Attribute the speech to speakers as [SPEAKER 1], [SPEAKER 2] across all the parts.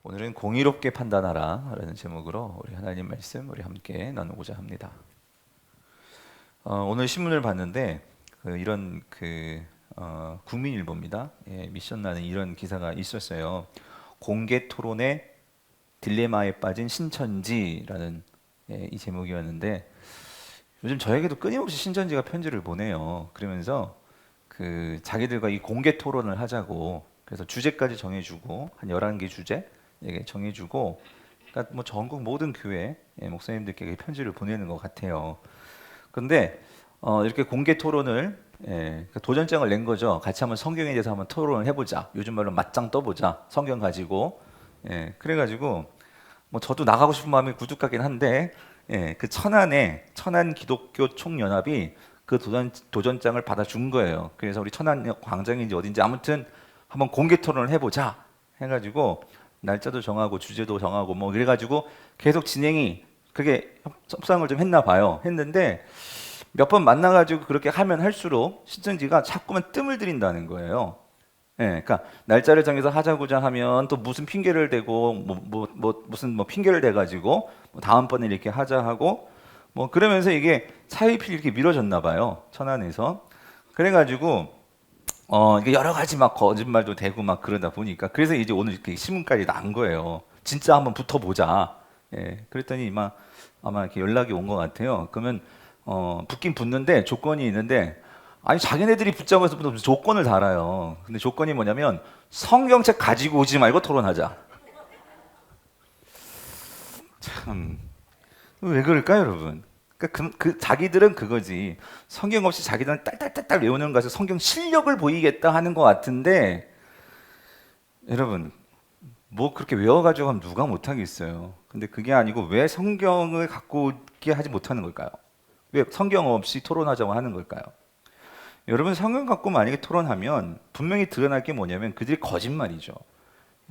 [SPEAKER 1] 오늘은 공의롭게 판단하라 라는 제목으로 우리 하나님 말씀 우리 함께 나누고자 합니다. 오늘 신문을 봤는데 국민일보입니다. 미션라는 이런 기사가 있었어요. 공개 토론에 딜레마에 빠진 신천지라는 이 제목이었는데, 요즘 저에게도 끊임없이 신천지가 편지를 보내요. 그러면서 자기들과 이 공개 토론을 하자고, 그래서 주제까지 정해주고 한 11개 주제 정해주고, 그러니까 뭐 전국 모든 교회 목사님들께 편지를 보내는 것 같아요. 그런데 이렇게 공개 토론을 도전장을 낸 거죠. 같이 한번 성경에 대해서 한번 토론을 해보자. 요즘 말로 맞짱 떠보자. 성경 가지고. 그래가지고 뭐 저도 나가고 싶은 마음이 굴뚝하긴 한데, 그 천안 기독교 총연합이 그 도전장을 받아준 거예요. 그래서 우리 천안 광장인지 어딘지 아무튼 한번 공개 토론을 해보자 해가지고 날짜도 정하고 주제도 정하고 뭐 그래가지고 계속 진행이, 그게 협상을 좀 했나 봐요. 했는데 몇 번 만나가지고 그렇게 하면 할수록 신천지가 자꾸만 뜸을 들인다는 거예요. 그러니까 날짜를 정해서 하자고자 하면 또 무슨 핑계를 대고 무슨 핑계를 대가지고 다음번에 이렇게 하자 하고 뭐 그러면서 이게 차일피일 이렇게 미뤄졌나 봐요. 천안에서. 그래가지고 이게 여러 가지 막 거짓말도 되고 막 그러다 보니까, 그래서 이제 오늘 이렇게 신문까지 난 거예요. 진짜 한번 붙어보자. 그랬더니 아마 이렇게 연락이 온 것 같아요. 그러면 붙긴 붙는데 조건이 있는데, 아니 자기네들이 붙자고 해서 무슨 조건을 달아요. 근데 조건이 뭐냐면 성경책 가지고 오지 말고 토론하자. 참, 왜 그럴까요, 여러분? 그러니까 자기들은 그거지. 성경 없이 자기들은 딸딸딸딸 외우는 것에서 성경 실력을 보이겠다 하는 것 같은데, 여러분, 뭐 그렇게 외워가지고 하면 누가 못하겠어요. 근데 그게 아니고 왜 성경을 갖고 오게 하지 못하는 걸까요? 왜 성경 없이 토론하자고 하는 걸까요? 여러분, 성경 갖고 만약에 토론하면 분명히 드러날 게 뭐냐면 그들이 거짓말이죠.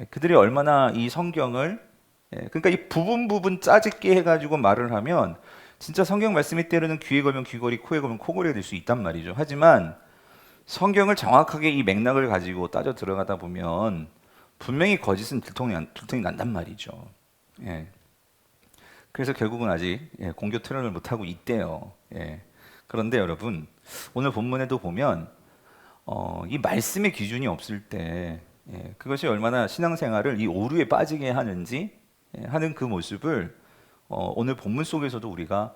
[SPEAKER 1] 그들이 얼마나 이 성경을, 그러니까 이 부분 짜집게 해가지고 말을 하면 진짜 성경 말씀이 때로는 귀에 걸면 귀걸이, 코에 걸면 코걸이가 될 수 있단 말이죠. 하지만 성경을 정확하게 이 맥락을 가지고 따져 들어가다 보면 분명히 거짓은 들통이 난단 말이죠. 그래서 결국은 아직 공교 토론을 못하고 있대요. 그런데 여러분, 오늘 본문에도 보면 이 말씀의 기준이 없을 때 그것이 얼마나 신앙생활을 이 오류에 빠지게 하는지 하는 그 모습을 오늘 본문 속에서도 우리가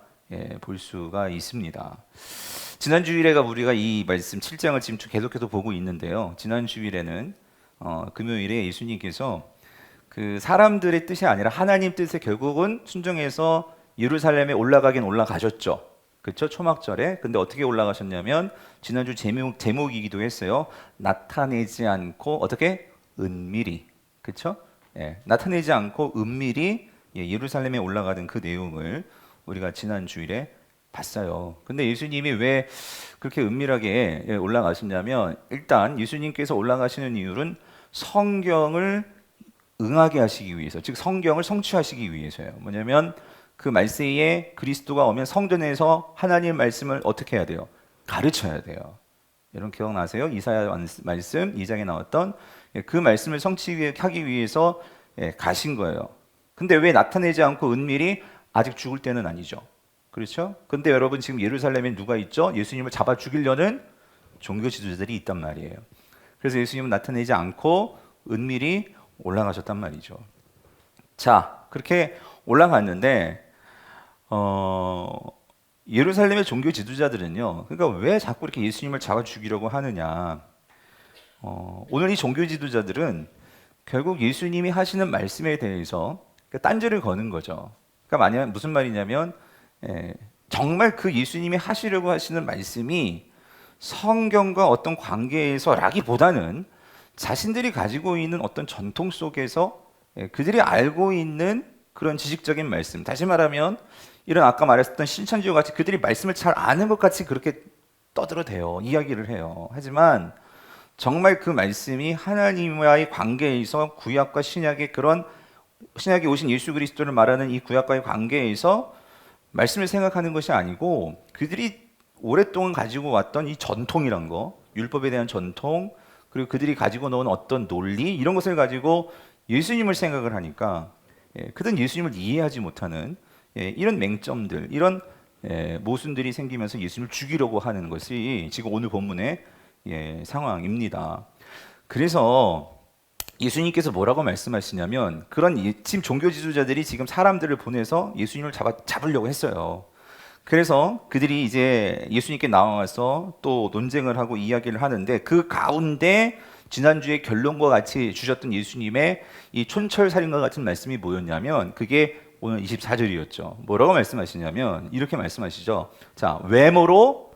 [SPEAKER 1] 볼 수가 있습니다. 지난 주일에가 우리가 이 말씀 7장을 지금 계속해서 보고 있는데요. 지난 주일에는 금요일에 예수님께서 그 사람들의 뜻이 아니라 하나님 뜻에 결국은 순종해서 예루살렘에 올라가긴 올라가셨죠. 그렇죠? 초막절에. 근데 어떻게 올라가셨냐면 지난주 제목이기도 했어요. 나타내지 않고 어떻게? 은밀히. 그렇죠? 나타내지 않고 은밀히 예루살렘에 올라가던 그 내용을 우리가 지난 주일에 봤어요. 근데 예수님이 왜 그렇게 은밀하게 올라가셨냐면, 일단 예수님께서 올라가시는 이유는 성경을 응하게 하시기 위해서, 즉 성경을 성취하시기 위해서예요. 뭐냐면 그 말세에 그리스도가 오면 성전에서 하나님 말씀을 어떻게 해야 돼요? 가르쳐야 돼요. 여러분 기억나세요? 이사야 말씀 2장에 나왔던 그 말씀을 성취하기 위해서 가신 거예요. 근데 왜 나타내지 않고 은밀히? 아직 죽을 때는 아니죠. 그렇죠? 근데 여러분 지금 예루살렘에 누가 있죠? 예수님을 잡아 죽이려는 종교 지도자들이 있단 말이에요. 그래서 예수님은 나타내지 않고 은밀히 올라가셨단 말이죠. 자, 그렇게 올라갔는데 예루살렘의 종교 지도자들은요, 그러니까 왜 자꾸 이렇게 예수님을 잡아 죽이려고 하느냐? 오늘 이 종교 지도자들은 결국 예수님이 하시는 말씀에 대해서 딴지를 거는 거죠. 그러니까 무슨 말이냐면, 정말 그 예수님이 하시려고 하시는 말씀이 성경과 어떤 관계에서라기보다는 자신들이 가지고 있는 어떤 전통 속에서 그들이 알고 있는 그런 지식적인 말씀, 다시 말하면 이런 아까 말했던 신천지와 같이 그들이 말씀을 잘 아는 것 같이 그렇게 떠들어대요. 이야기를 해요. 하지만 정말 그 말씀이 하나님과의 관계에서 구약과 신약의 그런, 신약에 오신 예수 그리스도를 말하는 이 구약과의 관계에서 말씀을 생각하는 것이 아니고, 그들이 오랫동안 가지고 왔던 이 전통이란 거, 율법에 대한 전통, 그리고 그들이 가지고 놓은 어떤 논리, 이런 것을 가지고 예수님을 생각을 하니까 그들은 예수님을 이해하지 못하는 이런 맹점들, 이런 모순들이 생기면서 예수님을 죽이려고 하는 것이 지금 오늘 본문의 상황입니다. 그래서 예수님께서 뭐라고 말씀하시냐면 그런 지금 종교 지도자들이 지금 사람들을 보내서 예수님을 잡으려고 했어요. 그래서 그들이 이제 예수님께 나와서 또 논쟁을 하고 이야기를 하는데 그 가운데 지난주에 결론과 같이 주셨던 예수님의 이 촌철살인과 같은 말씀이 뭐였냐면 그게 오늘 24절이었죠. 뭐라고 말씀하시냐면 이렇게 말씀하시죠. 자, 외모로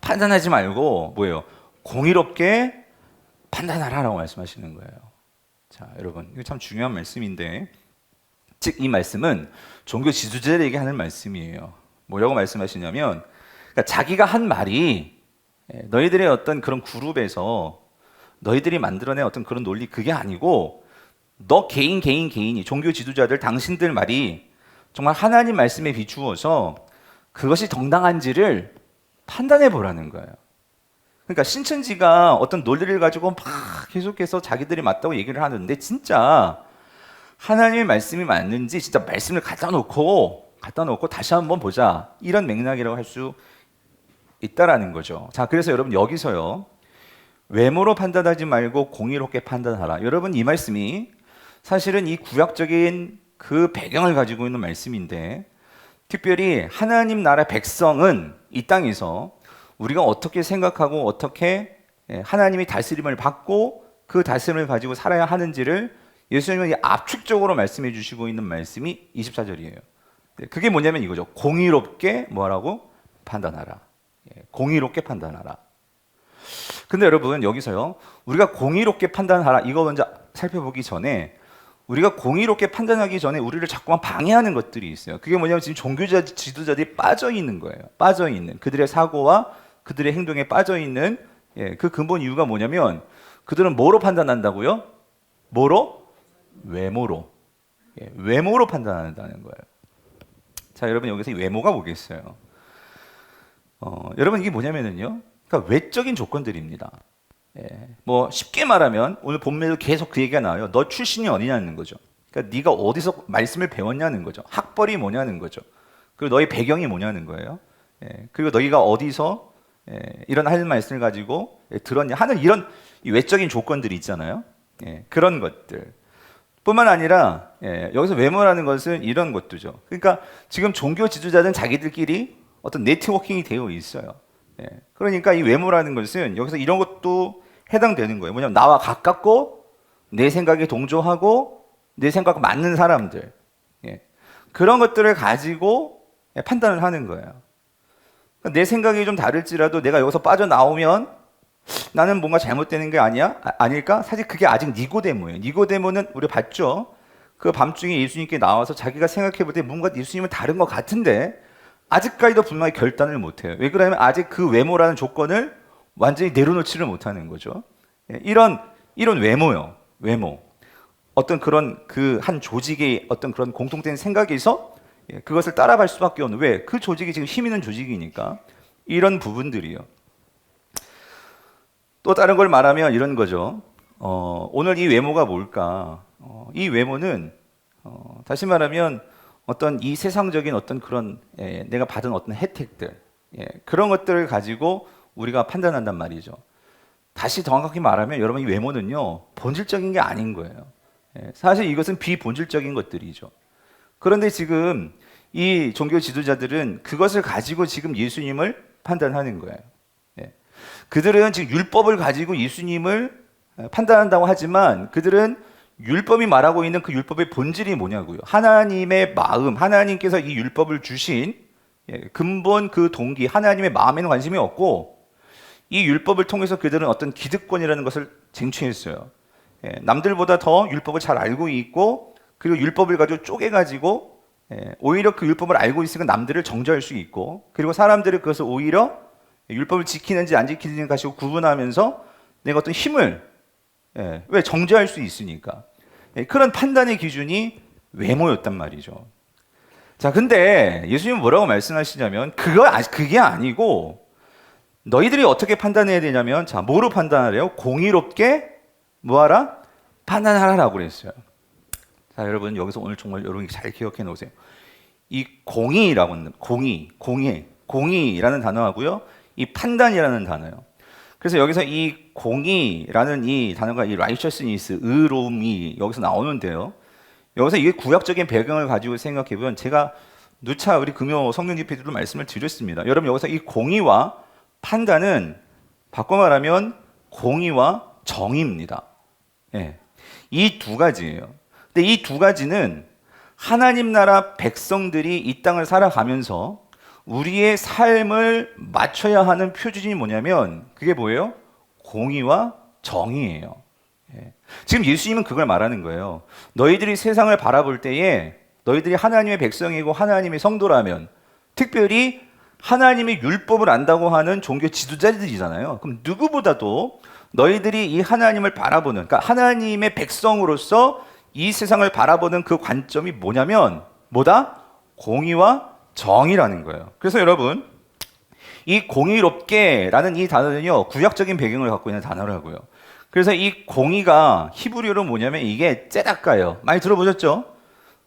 [SPEAKER 1] 판단하지 말고 뭐예요? 공의롭게 판단하라라고 말씀하시는 거예요. 자, 여러분, 이거 참 중요한 말씀인데, 즉 이 말씀은 종교 지도자들에게 하는 말씀이에요. 뭐라고 말씀하시냐면, 그러니까 자기가 한 말이 너희들의 어떤 그런 그룹에서 너희들이 만들어낸 어떤 그런 논리 그게 아니고, 너 개인이 종교 지도자들 당신들 말이 정말 하나님 말씀에 비추어서 그것이 정당한지를 판단해 보라는 거예요. 그러니까 신천지가 어떤 논리를 가지고 막 계속해서 자기들이 맞다고 얘기를 하는데 진짜 하나님의 말씀이 맞는지 진짜 말씀을 갖다 놓고 다시 한번 보자, 이런 맥락이라고 할 수 있다라는 거죠. 자, 그래서 여러분 여기서요, 외모로 판단하지 말고 공의롭게 판단하라. 여러분 이 말씀이 사실은 이 구약적인 그 배경을 가지고 있는 말씀인데, 특별히 하나님 나라 백성은 이 땅에서 우리가 어떻게 생각하고 어떻게 하나님이 다스림을 받고 그 다스림을 가지고 살아야 하는지를 예수님이 압축적으로 말씀해 주시고 있는 말씀이 24절이에요. 그게 뭐냐면 이거죠. 공의롭게 뭐라고? 판단하라. 공의롭게 판단하라. 근데 여러분 여기서요, 우리가 공의롭게 판단하라 이거 먼저 살펴보기 전에, 우리가 공의롭게 판단하기 전에 우리를 자꾸만 방해하는 것들이 있어요. 그게 뭐냐면 지금 종교자 지도자들이 빠져 있는 거예요. 빠져 있는 그들의 사고와 그들의 행동에 빠져 있는 그 근본 이유가 뭐냐면 그들은 뭐로 판단한다고요? 뭐로? 외모로. 외모로 판단한다는 거예요. 자, 여러분 여기서 외모가 뭐겠어요? 여러분 이게 뭐냐면은요, 그러니까 외적인 조건들입니다. 뭐 쉽게 말하면 오늘 본문에도 계속 그 얘기가 나와요. 너 출신이 어디냐는 거죠. 그러니까 네가 어디서 말씀을 배웠냐는 거죠. 학벌이 뭐냐는 거죠. 그리고 너의 배경이 뭐냐는 거예요. 그리고 너희가 어디서 이런 하나님 말씀을 가지고 들었냐 하는 이런 외적인 조건들이 있잖아요. 그런 것들 뿐만 아니라 여기서 외모라는 것은 이런 것도죠. 그러니까 지금 종교 지도자들은 자기들끼리 어떤 네트워킹이 되어 있어요. 그러니까 이 외모라는 것은 여기서 이런 것도 해당되는 거예요. 뭐냐면 나와 가깝고 내 생각에 동조하고 내 생각과 맞는 사람들, 그런 것들을 가지고 판단을 하는 거예요. 내 생각이 좀 다를지라도 내가 여기서 빠져나오면 나는 뭔가 잘못되는 게 아닐까? 사실 그게 아직 니고데모예요. 니고데모는 우리 봤죠? 그 밤중에 예수님께 나와서 자기가 생각해볼 때 뭔가 예수님은 다른 것 같은데 아직까지도 분명히 결단을 못해요. 왜 그러냐면 아직 그 외모라는 조건을 완전히 내려놓지를 못하는 거죠. 이런 외모요. 외모. 어떤 그런 그 한 조직의 어떤 그런 공통된 생각에서 그것을 따라갈 수밖에 없는, 왜? 그 조직이 지금 힘 있는 조직이니까. 이런 부분들이요. 또 다른 걸 말하면 이런 거죠. 오늘 이 외모가 뭘까? 이 외모는 다시 말하면 어떤 이 세상적인 어떤 그런 내가 받은 어떤 혜택들, 그런 것들을 가지고 우리가 판단한단 말이죠. 다시 정확하게 말하면 여러분 이 외모는요, 본질적인 게 아닌 거예요. 사실 이것은 비본질적인 것들이죠. 그런데 지금 이 종교 지도자들은 그것을 가지고 지금 예수님을 판단하는 거예요. 그들은 지금 율법을 가지고 예수님을 판단한다고 하지만 그들은 율법이 말하고 있는 그 율법의 본질이 뭐냐고요. 하나님의 마음, 하나님께서 이 율법을 주신 근본 그 동기, 하나님의 마음에는 관심이 없고 이 율법을 통해서 그들은 어떤 기득권이라는 것을 쟁취했어요. 남들보다 더 율법을 잘 알고 있고, 그리고 율법을 가지고 쪼개가지고 오히려 그 율법을 알고 있으니까 남들을 정죄할 수 있고, 그리고 사람들을 그것을 오히려 율법을 지키는지 안 지키는지 가지고 구분하면서 내가 어떤 힘을 왜 정죄할 수 있으니까, 그런 판단의 기준이 외모였단 말이죠. 자, 근데 예수님은 뭐라고 말씀하시냐면 그게 아니고 너희들이 어떻게 판단해야 되냐면, 자, 뭐로 판단하래요? 공의롭게 뭐하라? 판단하라라고 그랬어요. 자, 여러분 여기서 오늘 정말 여러분이 잘 기억해 놓으세요. 이 공의라고 하는 공의라는 단어하고요. 이 판단이라는 단어요. 그래서 여기서 이 공의라는 이 단어가 이 righteousness, 의로움이 여기서 나오는데요. 여기서 이게 구약적인 배경을 가지고 생각해 보면 제가 누차 우리 금요 성령 집회 때도 말씀을 드렸습니다. 여러분 여기서 이 공의와 판단은 바꿔 말하면 공의와 정의입니다. 예. 이 두 가지예요. 근데 이 두 가지는 하나님 나라 백성들이 이 땅을 살아가면서 우리의 삶을 맞춰야 하는 표준이 뭐냐면 그게 뭐예요? 공의와 정의예요. 예. 지금 예수님은 그걸 말하는 거예요. 너희들이 세상을 바라볼 때에 너희들이 하나님의 백성이고 하나님의 성도라면 특별히 하나님의 율법을 안다고 하는 종교 지도자들이잖아요. 그럼 누구보다도 너희들이 이 하나님을 바라보는, 그러니까 하나님의 백성으로서 이 세상을 바라보는 그 관점이 뭐냐면 뭐다? 공의와 정의라는 거예요. 그래서 여러분 이 공의롭게라는 이 단어는요 구약적인 배경을 갖고 있는 단어라고요. 그래서 이 공의가 히브리어로 뭐냐면 이게 째다까예요. 많이 들어보셨죠?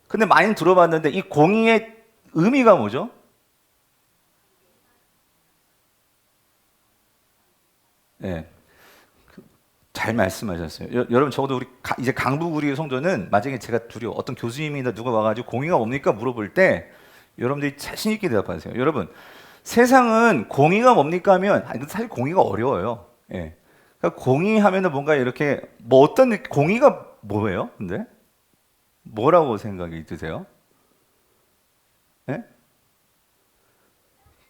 [SPEAKER 1] 근데 많이 들어봤는데 이 공의의 의미가 뭐죠? 네. 잘 말씀하셨어요. 여러분 적어도 우리 이제 강북 우리 성도는 만약에 제가 둘이 어떤 교수님이나 누가 와가지고 공의가 뭡니까 물어볼 때 여러분들이 자신 있게 대답하세요. 여러분 세상은 공의가 뭡니까 하면 사실 공의가 어려워요. 예. 그러니까 공의 하면은 뭔가 이렇게 뭐 어떤 공의가 뭐예요? 근데 뭐라고 생각이 드세요? 예?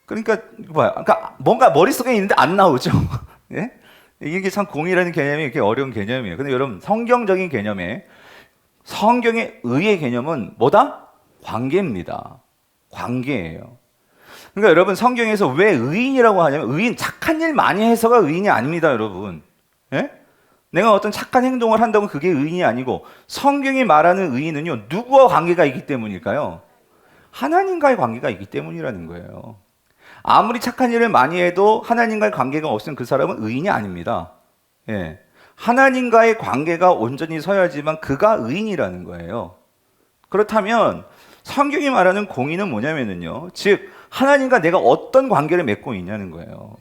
[SPEAKER 1] 그러니까 이거 봐요. 그러니까 뭔가 머릿속에 있는데 안 나오죠. 예? 이게 참 공의라는 개념이 이렇게 어려운 개념이에요. 근데 여러분 성경적인 개념에 성경의 의의 개념은 뭐다? 관계입니다. 관계예요. 그러니까 여러분 성경에서 왜 의인이라고 하냐면 의인 착한 일 많이 해서가 의인이 아닙니다, 여러분. 예? 내가 어떤 착한 행동을 한다고 그게 의인이 아니고 성경이 말하는 의인은요 누구와 관계가 있기 때문일까요? 하나님과의 관계가 있기 때문이라는 거예요. 아무리 착한 일을 많이 해도 하나님과의 관계가 없으면 그 사람은 의인이 아닙니다. 예. 하나님과의 관계가 온전히 서야지만 그가 의인이라는 거예요. 그렇다면 성경이 말하는 공의는 뭐냐면요. 즉 하나님과 내가 어떤 관계를 맺고 있냐는 거예요.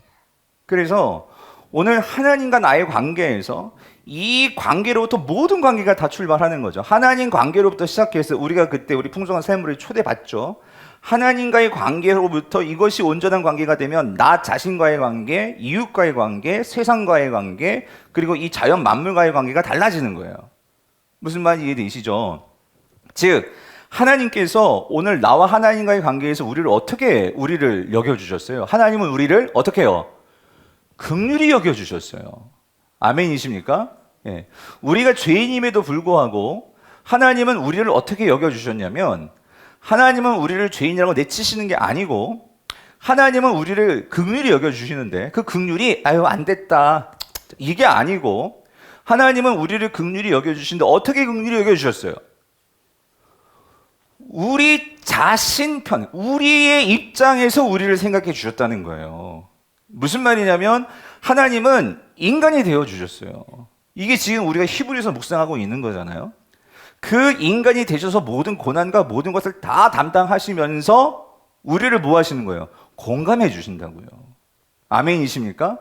[SPEAKER 1] 그래서 오늘 하나님과 나의 관계에서 이 관계로부터 모든 관계가 다 출발하는 거죠. 하나님 관계로부터 시작해서 우리가 그때 우리 풍성한 샘물을 초대받죠. 하나님과의 관계로부터 이것이 온전한 관계가 되면 나 자신과의 관계, 이웃과의 관계, 세상과의 관계, 그리고 이 자연 만물과의 관계가 달라지는 거예요. 무슨 말인지 이해되시죠? 즉 하나님께서 오늘 나와 하나님과의 관계에서 우리를 여겨주셨어요. 하나님은 우리를 어떻게 해요? 긍휼히 여겨주셨어요. 아멘이십니까? 예. 우리가 죄인임에도 불구하고 하나님은 우리를 어떻게 여겨주셨냐면 하나님은 우리를 죄인이라고 내치시는 게 아니고 하나님은 우리를 긍휼히 여겨주시는데 그 긍휼이 아유 안 됐다 이게 아니고 하나님은 우리를 긍휼히 여겨주시는데 어떻게 긍휼히 여겨주셨어요? 우리 자신 편, 우리의 입장에서 우리를 생각해 주셨다는 거예요. 무슨 말이냐면 하나님은 인간이 되어 주셨어요. 이게 지금 우리가 히브리서 묵상하고 있는 거잖아요. 그 인간이 되셔서 모든 고난과 모든 것을 다 담당하시면서 우리를 뭐 하시는 거예요? 공감해 주신다고요. 아멘이십니까?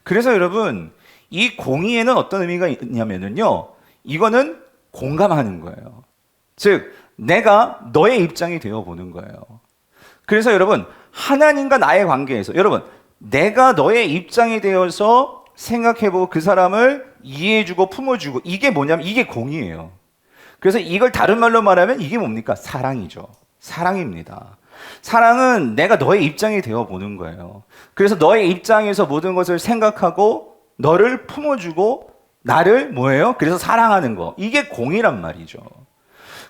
[SPEAKER 1] 그래서 여러분 이 공의에는 어떤 의미가 있냐면요. 이거는 공감하는 거예요. 즉 내가 너의 입장이 되어 보는 거예요. 그래서 여러분 하나님과 나의 관계에서 여러분 내가 너의 입장이 되어서 생각해보고 그 사람을 이해해주고 품어주고 이게 뭐냐면 이게 공의예요. 그래서 이걸 다른 말로 말하면 이게 뭡니까? 사랑이죠. 사랑입니다. 사랑은 내가 너의 입장이 되어 보는 거예요. 그래서 너의 입장에서 모든 것을 생각하고 너를 품어주고 나를 뭐예요? 그래서 사랑하는 거. 이게 공의란 말이죠.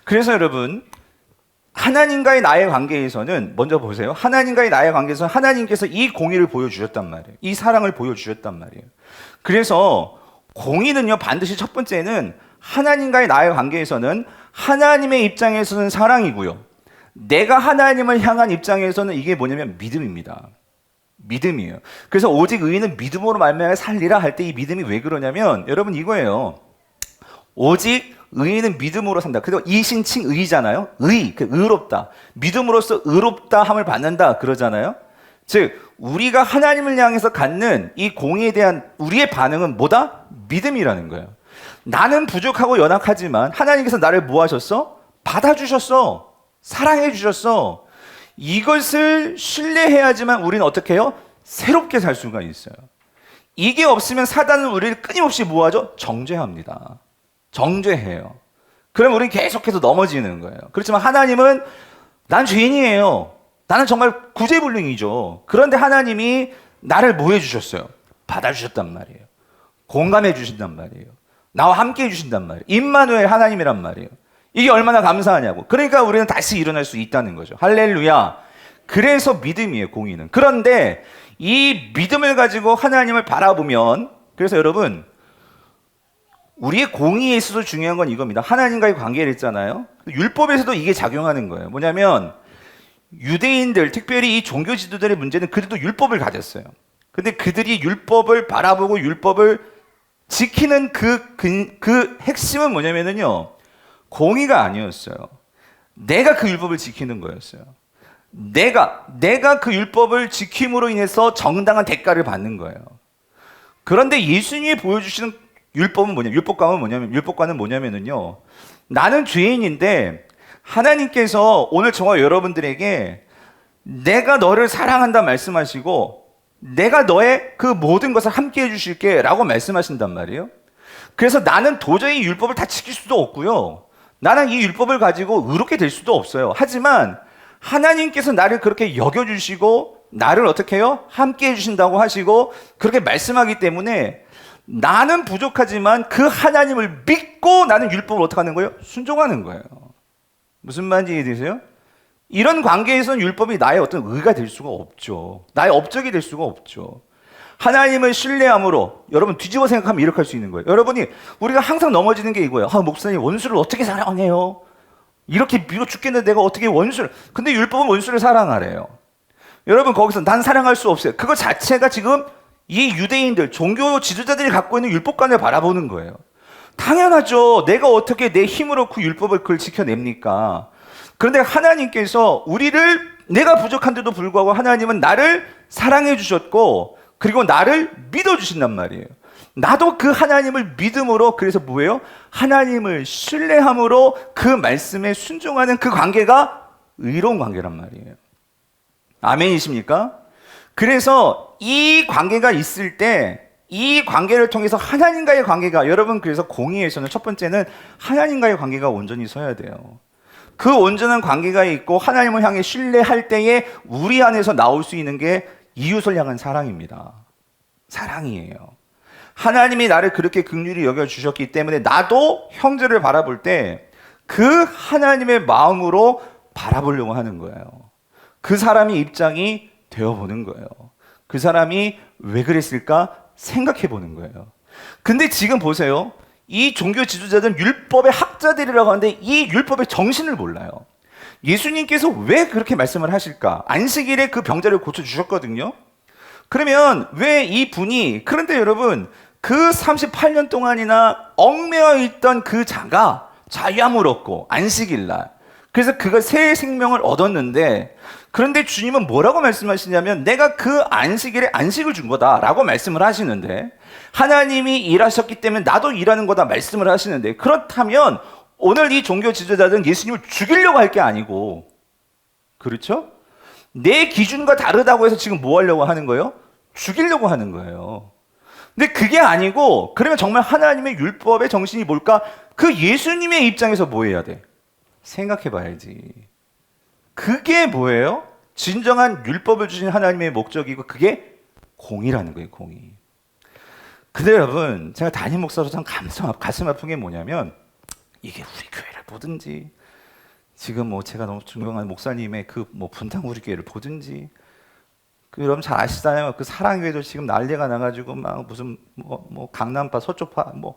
[SPEAKER 1] 그래서 여러분 하나님과의 나의 관계에서는 먼저 보세요. 하나님과의 나의 관계에서 하나님께서 이 공의를 보여주셨단 말이에요. 이 사랑을 보여주셨단 말이에요. 그래서 공의는요 반드시 첫 번째는 하나님과의 나의 관계에서는 하나님의 입장에서는 사랑이고요. 내가 하나님을 향한 입장에서는 이게 뭐냐면 믿음입니다. 믿음이에요. 그래서 오직 의인은 믿음으로 말미암아 살리라 할 때 이 믿음이 왜 그러냐면 여러분 이거예요. 오직 의인은 믿음으로 산다. 그리고 이신칭 의잖아요. 의롭다. 믿음으로써 의롭다 함을 받는다 그러잖아요. 즉 우리가 하나님을 향해서 갖는 이 공의에 대한 우리의 반응은 뭐다? 믿음이라는 거예요. 나는 부족하고 연약하지만 하나님께서 나를 뭐 하셨어? 받아주셨어. 사랑해 주셨어. 이것을 신뢰해야지만 우리는 어떻게 해요? 새롭게 살 수가 있어요. 이게 없으면 사단은 우리를 끊임없이 뭐 하죠? 정죄합니다. 정죄해요. 그럼 우리는 계속해서 넘어지는 거예요. 그렇지만 하나님은 난 죄인이에요. 나는 정말 구제불능이죠. 그런데 하나님이 나를 뭐 해주셨어요? 받아주셨단 말이에요. 공감해 주신단 말이에요. 나와 함께 해주신단 말이에요. 임마누엘 하나님이란 말이에요. 이게 얼마나 감사하냐고. 그러니까 우리는 다시 일어날 수 있다는 거죠. 할렐루야. 그래서 믿음이에요, 공의는. 그런데 이 믿음을 가지고 하나님을 바라보면, 그래서 여러분 우리의 공의에 있어서 중요한 건 이겁니다. 하나님과의 관계를 했잖아요. 율법에서도 이게 작용하는 거예요. 뭐냐면 유대인들, 특별히 이 종교 지도자의 문제는 그들도 율법을 가졌어요. 근데 그들이 율법을 바라보고 율법을 지키는 그 핵심은 뭐냐면요, 공의가 아니었어요. 내가 그 율법을 지키는 거였어요. 내가 그 율법을 지킴으로 인해서 정당한 대가를 받는 거예요. 그런데 예수님이 보여주시는 율법은 뭐냐면, 율법과는 뭐냐면요, 나는 죄인인데 하나님께서 오늘 저와 여러분들에게 내가 너를 사랑한다 말씀하시고 내가 너의 그 모든 것을 함께 해주실게 라고 말씀하신단 말이에요. 그래서 나는 도저히 율법을 다 지킬 수도 없고요, 나는 이 율법을 가지고 의롭게 될 수도 없어요. 하지만 하나님께서 나를 그렇게 여겨주시고 나를 어떻게 해요? 함께 해주신다고 하시고 그렇게 말씀하기 때문에 나는 부족하지만 그 하나님을 믿고 나는 율법을 어떻게 하는 거예요? 순종하는 거예요. 무슨 말인지 이해되세요? 이런 관계에서는 율법이 나의 어떤 의가 될 수가 없죠. 나의 업적이 될 수가 없죠. 하나님을 신뢰함으로, 여러분 뒤집어 생각하면 이렇게 할 수 있는 거예요. 여러분이 우리가 항상 넘어지는 게 이거예요. 목사님 원수를 어떻게 사랑해요? 이렇게 미워 죽겠는데 내가 어떻게 원수를, 근데 율법은 원수를 사랑하래요. 여러분 거기서 난 사랑할 수 없어요. 그거 자체가 지금 이 유대인들, 종교 지도자들이 갖고 있는 율법관을 바라보는 거예요. 당연하죠. 내가 어떻게 내 힘으로 그 율법을 그걸 지켜냅니까? 그런데 하나님께서 우리를, 내가 부족한데도 불구하고 하나님은 나를 사랑해 주셨고 그리고 나를 믿어 주신단 말이에요. 나도 그 하나님을 믿음으로, 그래서 뭐예요? 하나님을 신뢰함으로 그 말씀에 순종하는 그 관계가 의로운 관계란 말이에요. 아멘이십니까? 그래서 이 관계가 있을 때 이 관계를 통해서 하나님과의 관계가, 여러분 그래서 공의에서는 첫 번째는 하나님과의 관계가 온전히 서야 돼요. 그 온전한 관계가 있고 하나님을 향해 신뢰할 때에 우리 안에서 나올 수 있는 게 이웃을 향한 사랑입니다. 사랑이에요. 하나님이 나를 그렇게 긍휼히 여겨주셨기 때문에 나도 형제를 바라볼 때 그 하나님의 마음으로 바라보려고 하는 거예요. 그 사람의 입장이 되어보는 거예요. 그 사람이 왜 그랬을까 생각해 보는 거예요. 근데 지금 보세요. 이 종교 지도자들은 율법의 학자들이라고 하는데 이 율법의 정신을 몰라요. 예수님께서 왜 그렇게 말씀을 하실까? 안식일에 그 병자를 고쳐주셨거든요. 그러면 왜 이 분이, 그런데 여러분 그 38년 동안이나 얽매여 있던 그 자가 자유함을 얻고 안식일날, 그래서 그가 새 생명을 얻었는데, 그런데 주님은 뭐라고 말씀하시냐면 내가 그 안식일에 안식을 준 거다라고 말씀을 하시는데, 하나님이 일하셨기 때문에 나도 일하는 거다 말씀을 하시는데, 그렇다면 오늘 이 종교 지도자들은 예수님을 죽이려고 할 게 아니고, 그렇죠? 내 기준과 다르다고 해서 지금 뭐 하려고 하는 거예요? 죽이려고 하는 거예요. 근데 그게 아니고, 그러면 정말 하나님의 율법의 정신이 뭘까? 그 예수님의 입장에서 뭐 해야 돼? 생각해 봐야지. 그게 뭐예요? 진정한 율법을 주신 하나님의 목적이고 그게 공의라는 거예요, 공의. 근데 여러분, 제가 담임 목사로 참 가슴 아픈 게 뭐냐면, 이게 우리 교회를 보든지, 지금 뭐 제가 너무 존경하는 목사님의 그 뭐 분당 우리 교회를 보든지, 그 여러분 잘 아시잖아요. 그 사랑교회도 지금 난리가 나가지고 막 무슨 뭐 강남파, 서초파 뭐,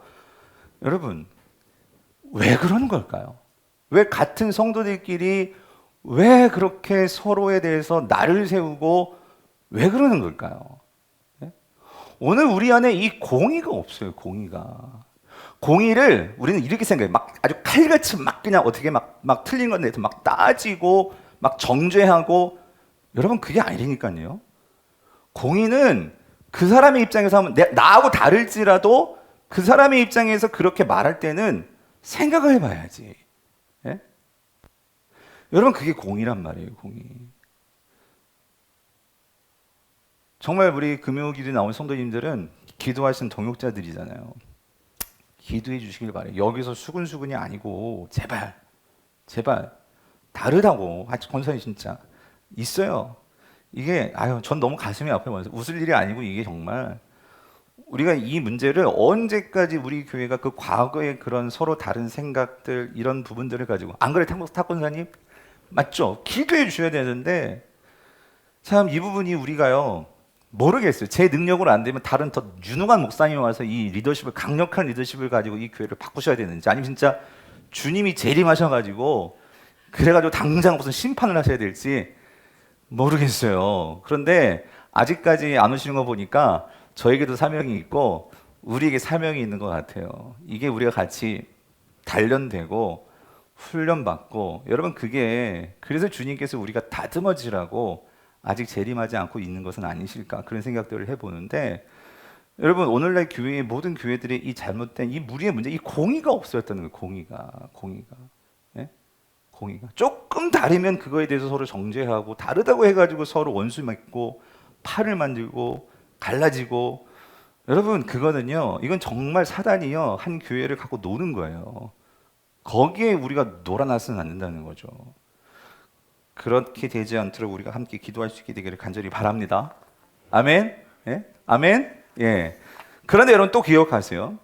[SPEAKER 1] 여러분 왜 그러는 걸까요? 왜 같은 성도들끼리 왜 그렇게 서로에 대해서 나를 세우고 왜 그러는 걸까요? 네? 오늘 우리 안에 이 공의가 없어요. 공의가. 공의를 우리는 이렇게 생각해요. 막 아주 칼같이 막 그냥 어떻게 막 틀린 건데 막 따지고 막 정죄하고, 여러분 그게 아니라니까요. 공의는 그 사람의 입장에서 하면 나하고 다를지라도 그 사람의 입장에서 그렇게 말할 때는 생각을 해봐야지. 예? 여러분 그게 공의란 말이에요. 공의. 정말 우리 금요일에 나온 성도님들은 기도하시는 동역자들이잖아요. 기도해 주시길 바래요. 여기서 수근수근이 아니고 제발 다르다고. 권사님 진짜 있어요. 이게 전 너무 가슴이 아파요. 웃을 일이 아니고, 이게 정말 우리가 이 문제를 언제까지 우리 교회가 그 과거의 그런 서로 다른 생각들, 이런 부분들을 가지고, 안 그래 탁권사님? 맞죠? 기도해 주셔야 되는데 참 이 부분이 우리가요 모르겠어요. 제 능력으로 안 되면 다른 더 유능한 목사님 와서 이 리더십을, 강력한 리더십을 가지고 이 교회를 바꾸셔야 되는지, 아니면 진짜 주님이 재림하셔가지고 그래가지고 당장 무슨 심판을 하셔야 될지 모르겠어요. 그런데 아직까지 안 오시는 거 보니까 저에게도 사명이 있고 우리에게 사명이 있는 것 같아요. 이게 우리가 같이 단련되고 훈련받고, 여러분 그게 그래서 주님께서 우리가 다듬어지라고 아직 재림하지 않고 있는 것은 아니실까, 그런 생각들을 해보는데, 여러분 오늘날 교회의 모든 교회들의 이 잘못된 이 무리의 문제, 이 공의가 없어졌다는 거예요. 공의가. 예? 공의가 조금 다르면 그거에 대해서 서로 정죄하고, 다르다고 해가지고 서로 원수 맺고 팔을 만들고 갈라지고, 여러분 그거는요, 이건 정말 사단이요 한 교회를 갖고 노는 거예요. 거기에 우리가 놀아나서는 안 된다는 거죠. 그렇게 되지 않도록 우리가 함께 기도할 수 있게 되기를 간절히 바랍니다. 아멘. 예? 아멘. 예. 그런데 여러분 또 기억하세요.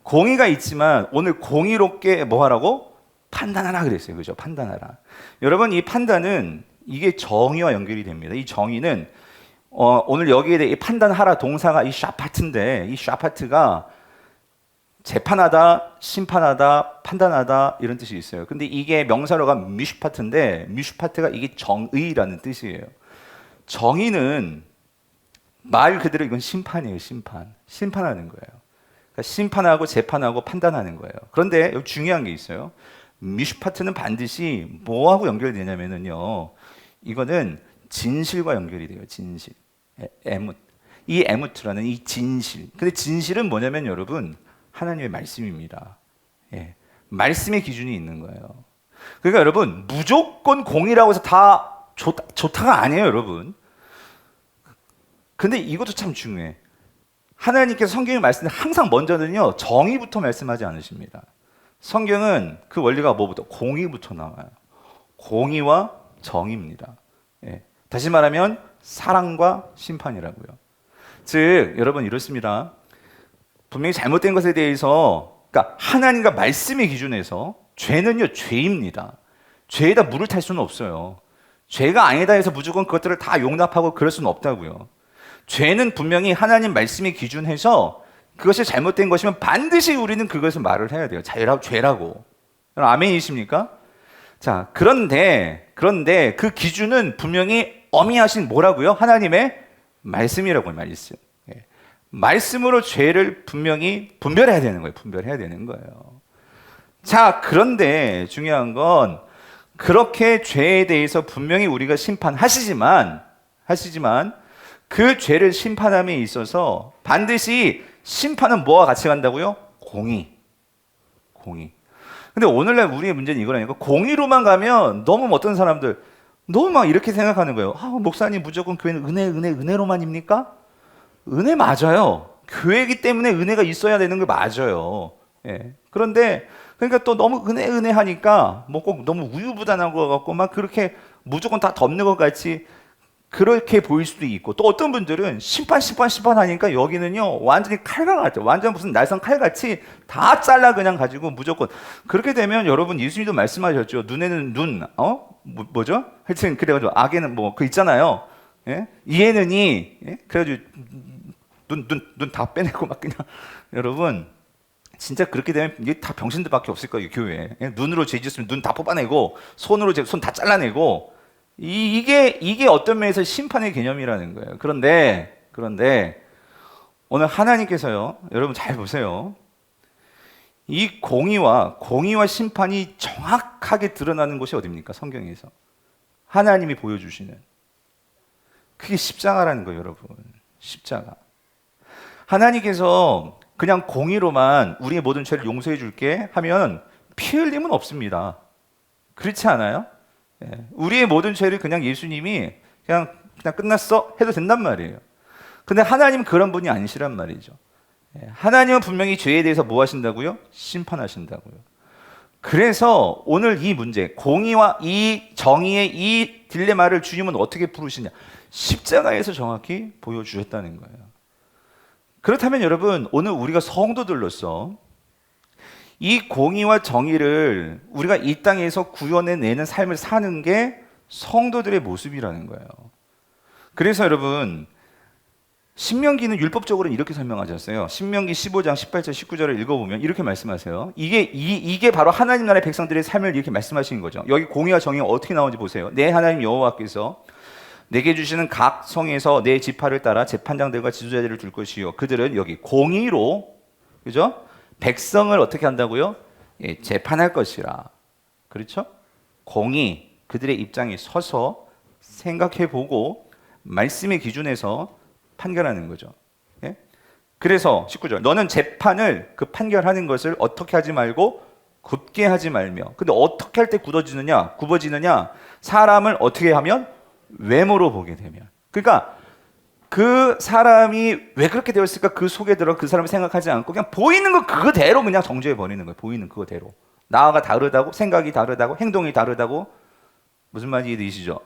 [SPEAKER 1] 공의가 있지만 오늘 공의롭게 뭐 하라고? 판단하라 그랬어요. 그죠? 판단하라. 여러분 이 판단은 이게 정의와 연결이 됩니다. 이 정의는 오늘 여기에 대해 판단하라 동사가 이 샤파트인데, 이 샤파트가 재판하다, 심판하다, 판단하다 이런 뜻이 있어요. 근데 이게 명사로가 미슈파트인데, 미슈파트가 이게 정의라는 뜻이에요. 정의는 말 그대로 이건 심판이에요. 심판하는 거예요. 그러니까 심판하고 재판하고 판단하는 거예요. 그런데 여기 중요한 게 있어요. 미슈파트는 반드시 뭐하고 연결되냐면요, 이거는 진실과 연결이 돼요. 진실. 에뭇. 이 에무트라는 이 진실. 근데 진실은 뭐냐면 여러분, 하나님의 말씀입니다. 예. 말씀의 기준이 있는 거예요. 그러니까 여러분, 무조건 공의라고 해서 다 좋다가 아니에요, 여러분. 근데 이것도 참 중요해. 하나님께서 성경의 말씀을 항상 먼저는요, 정의부터 말씀하지 않으십니다. 성경은 그 원리가 뭐부터? 공의부터 나와요. 공의와 정의입니다. 예. 다시 말하면 사랑과 심판이라고요. 즉 여러분 이렇습니다. 분명히 잘못된 것에 대해서, 그러니까 하나님과 말씀의 기준에서 죄는요 죄입니다. 죄에다 물을 탈 수는 없어요. 죄가 아니다 해서 무조건 그것들을 다 용납하고 그럴 수는 없다고요. 죄는 분명히 하나님 말씀의 기준에서 그것이 잘못된 것이면 반드시 우리는 그것을 말을 해야 돼요. 죄라고. 아멘이십니까? 자, 그런데 그 기준은 분명히 어미하신 뭐라고요? 하나님의 말씀이라고요. 말씀. 예. 말씀으로 죄를 분명히 분별해야 되는 거예요. 분별해야 되는 거예요. 자, 그런데 중요한 건 그렇게 죄에 대해서 분명히 우리가 심판하시지만 그 죄를 심판함에 있어서 반드시 심판은 뭐와 같이 간다고요? 공의. 근데 오늘날 우리의 문제는 이거라니까. 공의로만 가면 너무 어떤 사람들 너무 막 이렇게 생각하는 거예요. 목사님 무조건 교회는 은혜로만입니까? 은혜 맞아요. 교회이기 때문에 은혜가 있어야 되는 게 맞아요. 예. 그런데 그러니까 또 너무 은혜 하니까 뭐 꼭 너무 우유부단한 것 같고 막 그렇게 무조건 다 덮는 것 같이 그렇게 보일 수도 있고, 또 어떤 분들은 심판 하니까 여기는요 완전히 칼과 같아요. 완전 무슨 날선 칼같이 다 잘라 그냥 가지고 무조건. 그렇게 되면 여러분 예수님도 말씀하셨죠. 눈에는 눈, 뭐죠? 하여튼 그래가지고 악에는 뭐 그 있잖아요. 예? 이에는 이, 예? 그래가지고 눈 다 빼내고 막 그냥 여러분 진짜 그렇게 되면 이게 다 병신들밖에 없을 거예요 교회에. 예? 눈으로 죄 지었으면 눈 다 뽑아내고 손으로 손 다 잘라내고. 이게 어떤 면에서 심판의 개념이라는 거예요. 그런데 오늘 하나님께서요, 여러분 잘 보세요. 이 공의와 심판이 정확하게 드러나는 곳이 어디입니까? 성경에서 하나님이 보여주시는 그게 십자가라는 거예요, 여러분. 십자가. 하나님께서 그냥 공의로만 우리의 모든 죄를 용서해 줄게 하면 피 흘림은 없습니다. 그렇지 않아요? 우리의 모든 죄를 그냥 예수님이 그냥 끝났어 해도 된단 말이에요. 근데 하나님은 그런 분이 아니시란 말이죠. 하나님은 분명히 죄에 대해서 뭐 하신다고요? 심판하신다고요. 그래서 오늘 이 문제, 공의와 이 정의의 이 딜레마를 주님은 어떻게 풀으시냐? 십자가에서 정확히 보여주셨다는 거예요. 그렇다면 여러분, 오늘 우리가 성도들로서 이 공의와 정의를 우리가 이 땅에서 구현해내는 삶을 사는 게 성도들의 모습이라는 거예요. 그래서 여러분, 신명기는 율법적으로는 이렇게 설명하셨어요. 신명기 15장 18절 19절을 읽어보면 이렇게 말씀하세요. 이게 바로 하나님 나라의 백성들의 삶을 이렇게 말씀하시는 거죠. 여기 공의와 정의가 어떻게 나오는지 보세요. 내 하나님 여호와께서 내게 주시는 각 성에서 내 지파를 따라 재판장들과 지도자들을 둘 것이요. 그들은 여기 공의로, 그죠? 백성을 어떻게 한다고요? 재판할 것이라. 그렇죠? 공의, 그들의 입장에 서서 생각해보고 말씀의 기준에서 판결하는 거죠. 예? 그래서 19절, 너는 재판을 그 판결하는 것을 어떻게 하지 말고 굽게 하지 말며. 근데 어떻게 할 때 굽어지느냐? 사람을 어떻게 하면? 외모로 보게 되면. 그러니까 그 사람이 왜 그렇게 되었을까? 그 속에 들어 그 사람을 생각하지 않고 그냥 보이는 거 그대로 그냥 정죄해 버리는 거예요. 보이는 그거대로. 나와 다르다고, 생각이 다르다고, 행동이 다르다고. 무슨 말인지 이해되시죠?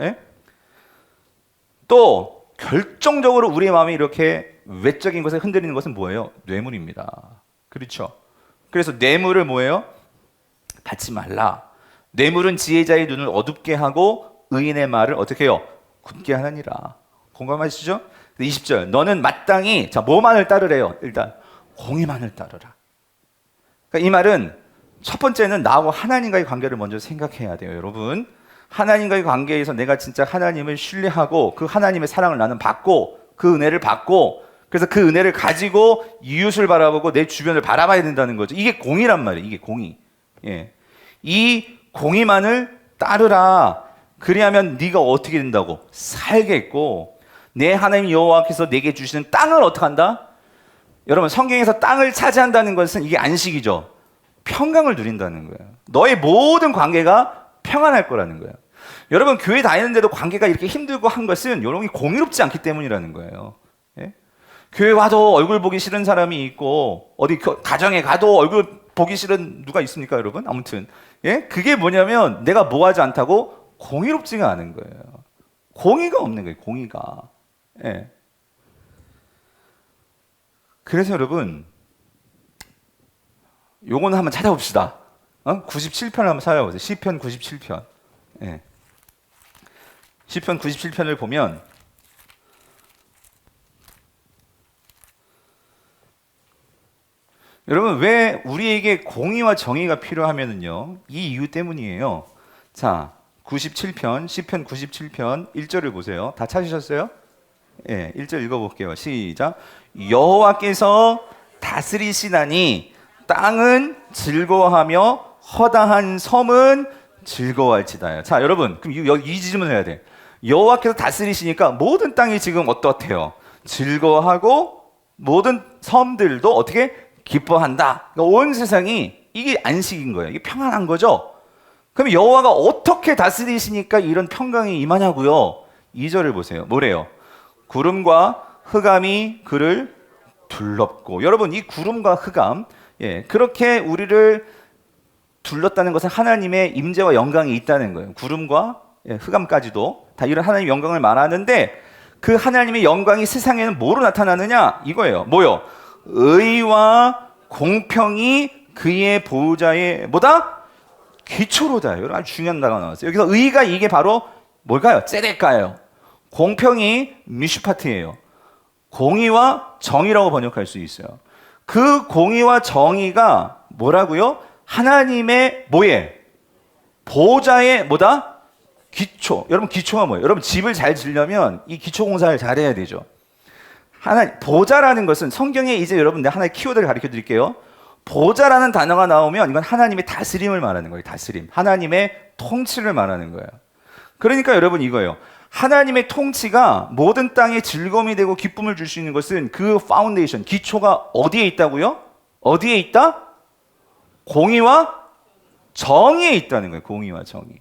[SPEAKER 1] 예? 또 결정적으로 우리의 마음이 이렇게 외적인 것에 흔들리는 것은 뭐예요? 뇌물입니다. 그렇죠? 그래서 뇌물을 뭐예요? 받지 말라. 뇌물은 지혜자의 눈을 어둡게 하고 의인의 말을 어떻게 해요? 굳게 하느니라. 공감하시죠? 20절, 너는 마땅히 뭐만을 따르래요? 일단 공의만을 따르라. 그러니까 이 말은 첫 번째는 나하고 하나님과의 관계를 먼저 생각해야 돼요, 여러분. 하나님과의 관계에서 내가 진짜 하나님을 신뢰하고 그 하나님의 사랑을 나는 받고 그 은혜를 받고 그래서 그 은혜를 가지고 이웃을 바라보고 내 주변을 바라봐야 된다는 거죠. 이게 공의란 말이에요. 이게 공의. 예. 이 공의만을 따르라. 그리하면 네가 어떻게 된다고? 살겠고 내 하나님 여호와께서 내게 주시는 땅을 어떻게 한다? 여러분, 성경에서 땅을 차지한다는 것은 이게 안식이죠. 평강을 누린다는 거예요. 너의 모든 관계가 평안할 거라는 거예요. 여러분, 교회 다니는데도 관계가 이렇게 힘들고 한 것은 여러분이 공의롭지 않기 때문이라는 거예요. 예? 교회 와도 얼굴 보기 싫은 사람이 있고 어디 가정에 가도 얼굴 보기 싫은 누가 있습니까, 여러분? 아무튼 예? 그게 뭐냐면 내가 뭐하지 않다고 공의롭지가 않은 거예요. 공의가 없는 거예요. 공의가. 예. 그래서 여러분, 요거는 한번 찾아봅시다. 97편을 한번 찾아보세요. 시편 97편. 예. 시편 97편을 보면 여러분, 왜 우리에게 공의와 정의가 필요하면은요, 이 이유 때문이에요. 자, 97편, 시편 97편 1절을 보세요. 다 찾으셨어요? 예, 1절 읽어볼게요. 시작. 여호와께서 다스리시나니 땅은 즐거워하며 허다한 섬은 즐거워할지다요. 자, 여러분, 그럼 여기 이 질문을 해야 돼. 여호와께서 다스리시니까 모든 땅이 지금 어떻대요? 즐거워하고 모든 섬들도 어떻게 기뻐한다. 그러니까 온 세상이 이게 안식인 거예요. 이게 평안한 거죠. 그럼 여호와가 어떻게 다스리시니까 이런 평강이 임하냐고요? 2절을 보세요. 뭐래요? 구름과 흑암이 그를 둘렀고. 여러분, 이 구름과 흑암, 예, 그렇게 우리를 둘렀다는 것은 하나님의 임재와 영광이 있다는 거예요. 구름과 흑암까지도 다 이런 하나님의 영광을 말하는데 그 하나님의 영광이 세상에는 뭐로 나타나느냐? 이거예요. 뭐요? 의와 공평이 그의 보호자의 뭐다? 기초로다. 여러분, 아주 중요한 단어가 나왔어요. 여기서 의가 이게 바로 뭘까요? ጼ데까예요. 공평이 미슈파트예요. 공의와 정의라고 번역할 수 있어요. 그 공의와 정의가 뭐라고요? 하나님의 뭐에? 보호자의 뭐다? 기초. 여러분, 기초가 뭐예요? 여러분, 집을 잘 지으려면 이 기초 공사를 잘해야 되죠. 보호자라는 것은 성경에 이제 여러분, 하나의 키워드를 가르쳐 드릴게요. 보좌라는 단어가 나오면 이건 하나님의 다스림을 말하는 거예요. 다스림. 하나님의 통치를 말하는 거예요. 그러니까 여러분 이거예요. 하나님의 통치가 모든 땅에 즐거움이 되고 기쁨을 줄 수 있는 것은 그 파운데이션, 기초가 어디에 있다고요? 어디에 있다? 공의와 정의에 있다는 거예요. 공의와 정의.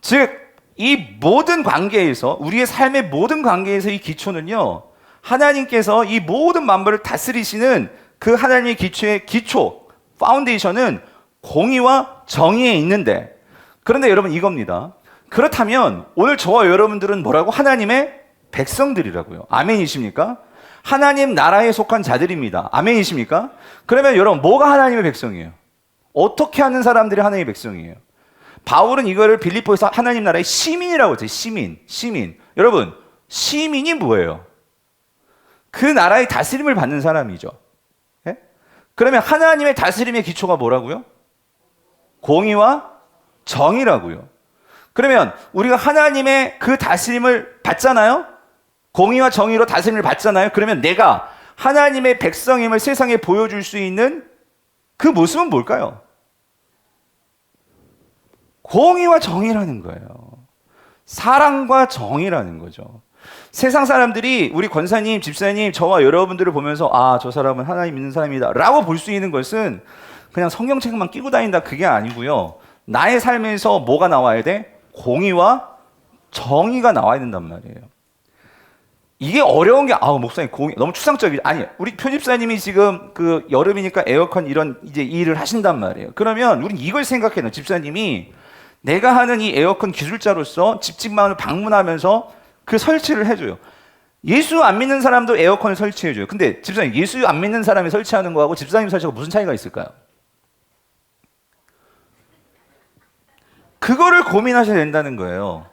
[SPEAKER 1] 즉, 이 모든 관계에서, 우리의 삶의 모든 관계에서 이 기초는요, 하나님께서 이 모든 만물을 다스리시는 그 하나님의 기초의 기초, 파운데이션은 공의와 정의에 있는데, 그런데 여러분 이겁니다. 그렇다면 오늘 저와 여러분들은 뭐라고? 하나님의 백성들이라고요. 아멘이십니까? 하나님 나라에 속한 자들입니다. 아멘이십니까? 그러면 여러분 뭐가 하나님의 백성이에요? 어떻게 하는 사람들이 하나님의 백성이에요? 바울은 이거를 빌립보에서 하나님 나라의 시민이라고 했어요. 시민. 여러분, 시민이 뭐예요? 그 나라의 다스림을 받는 사람이죠. 예? 그러면 하나님의 다스림의 기초가 뭐라고요? 공의와 정의라고요. 그러면 우리가 하나님의 그 다스림을 받잖아요? 공의와 정의로 다스림을 받잖아요? 그러면 내가 하나님의 백성임을 세상에 보여줄 수 있는 그 모습은 뭘까요? 공의와 정의라는 거예요. 사랑과 정의라는 거죠. 세상 사람들이 우리 권사님, 집사님, 저와 여러분들을 보면서 아, 저 사람은 하나님 믿는 사람이다 라고 볼 수 있는 것은 그냥 성경책만 끼고 다닌다 그게 아니고요. 나의 삶에서 뭐가 나와야 돼? 공의와 정의가 나와야 된단 말이에요. 이게 어려운 게 목사님 공의 너무 추상적이죠. 아니, 우리 표집사님이 지금 그 여름이니까 에어컨 이런 이제 일을 하신단 말이에요. 그러면 우린 이걸 생각해야 돼요. 집사님이 내가 하는 이 에어컨 기술자로서 집집마을 방문하면서 그 설치를 해줘요. 예수 안 믿는 사람도 에어컨을 설치해줘요. 근데 집사님, 예수 안 믿는 사람이 설치하는 거하고 집사님 설치하고 무슨 차이가 있을까요? 그거를 고민하셔야 된다는 거예요.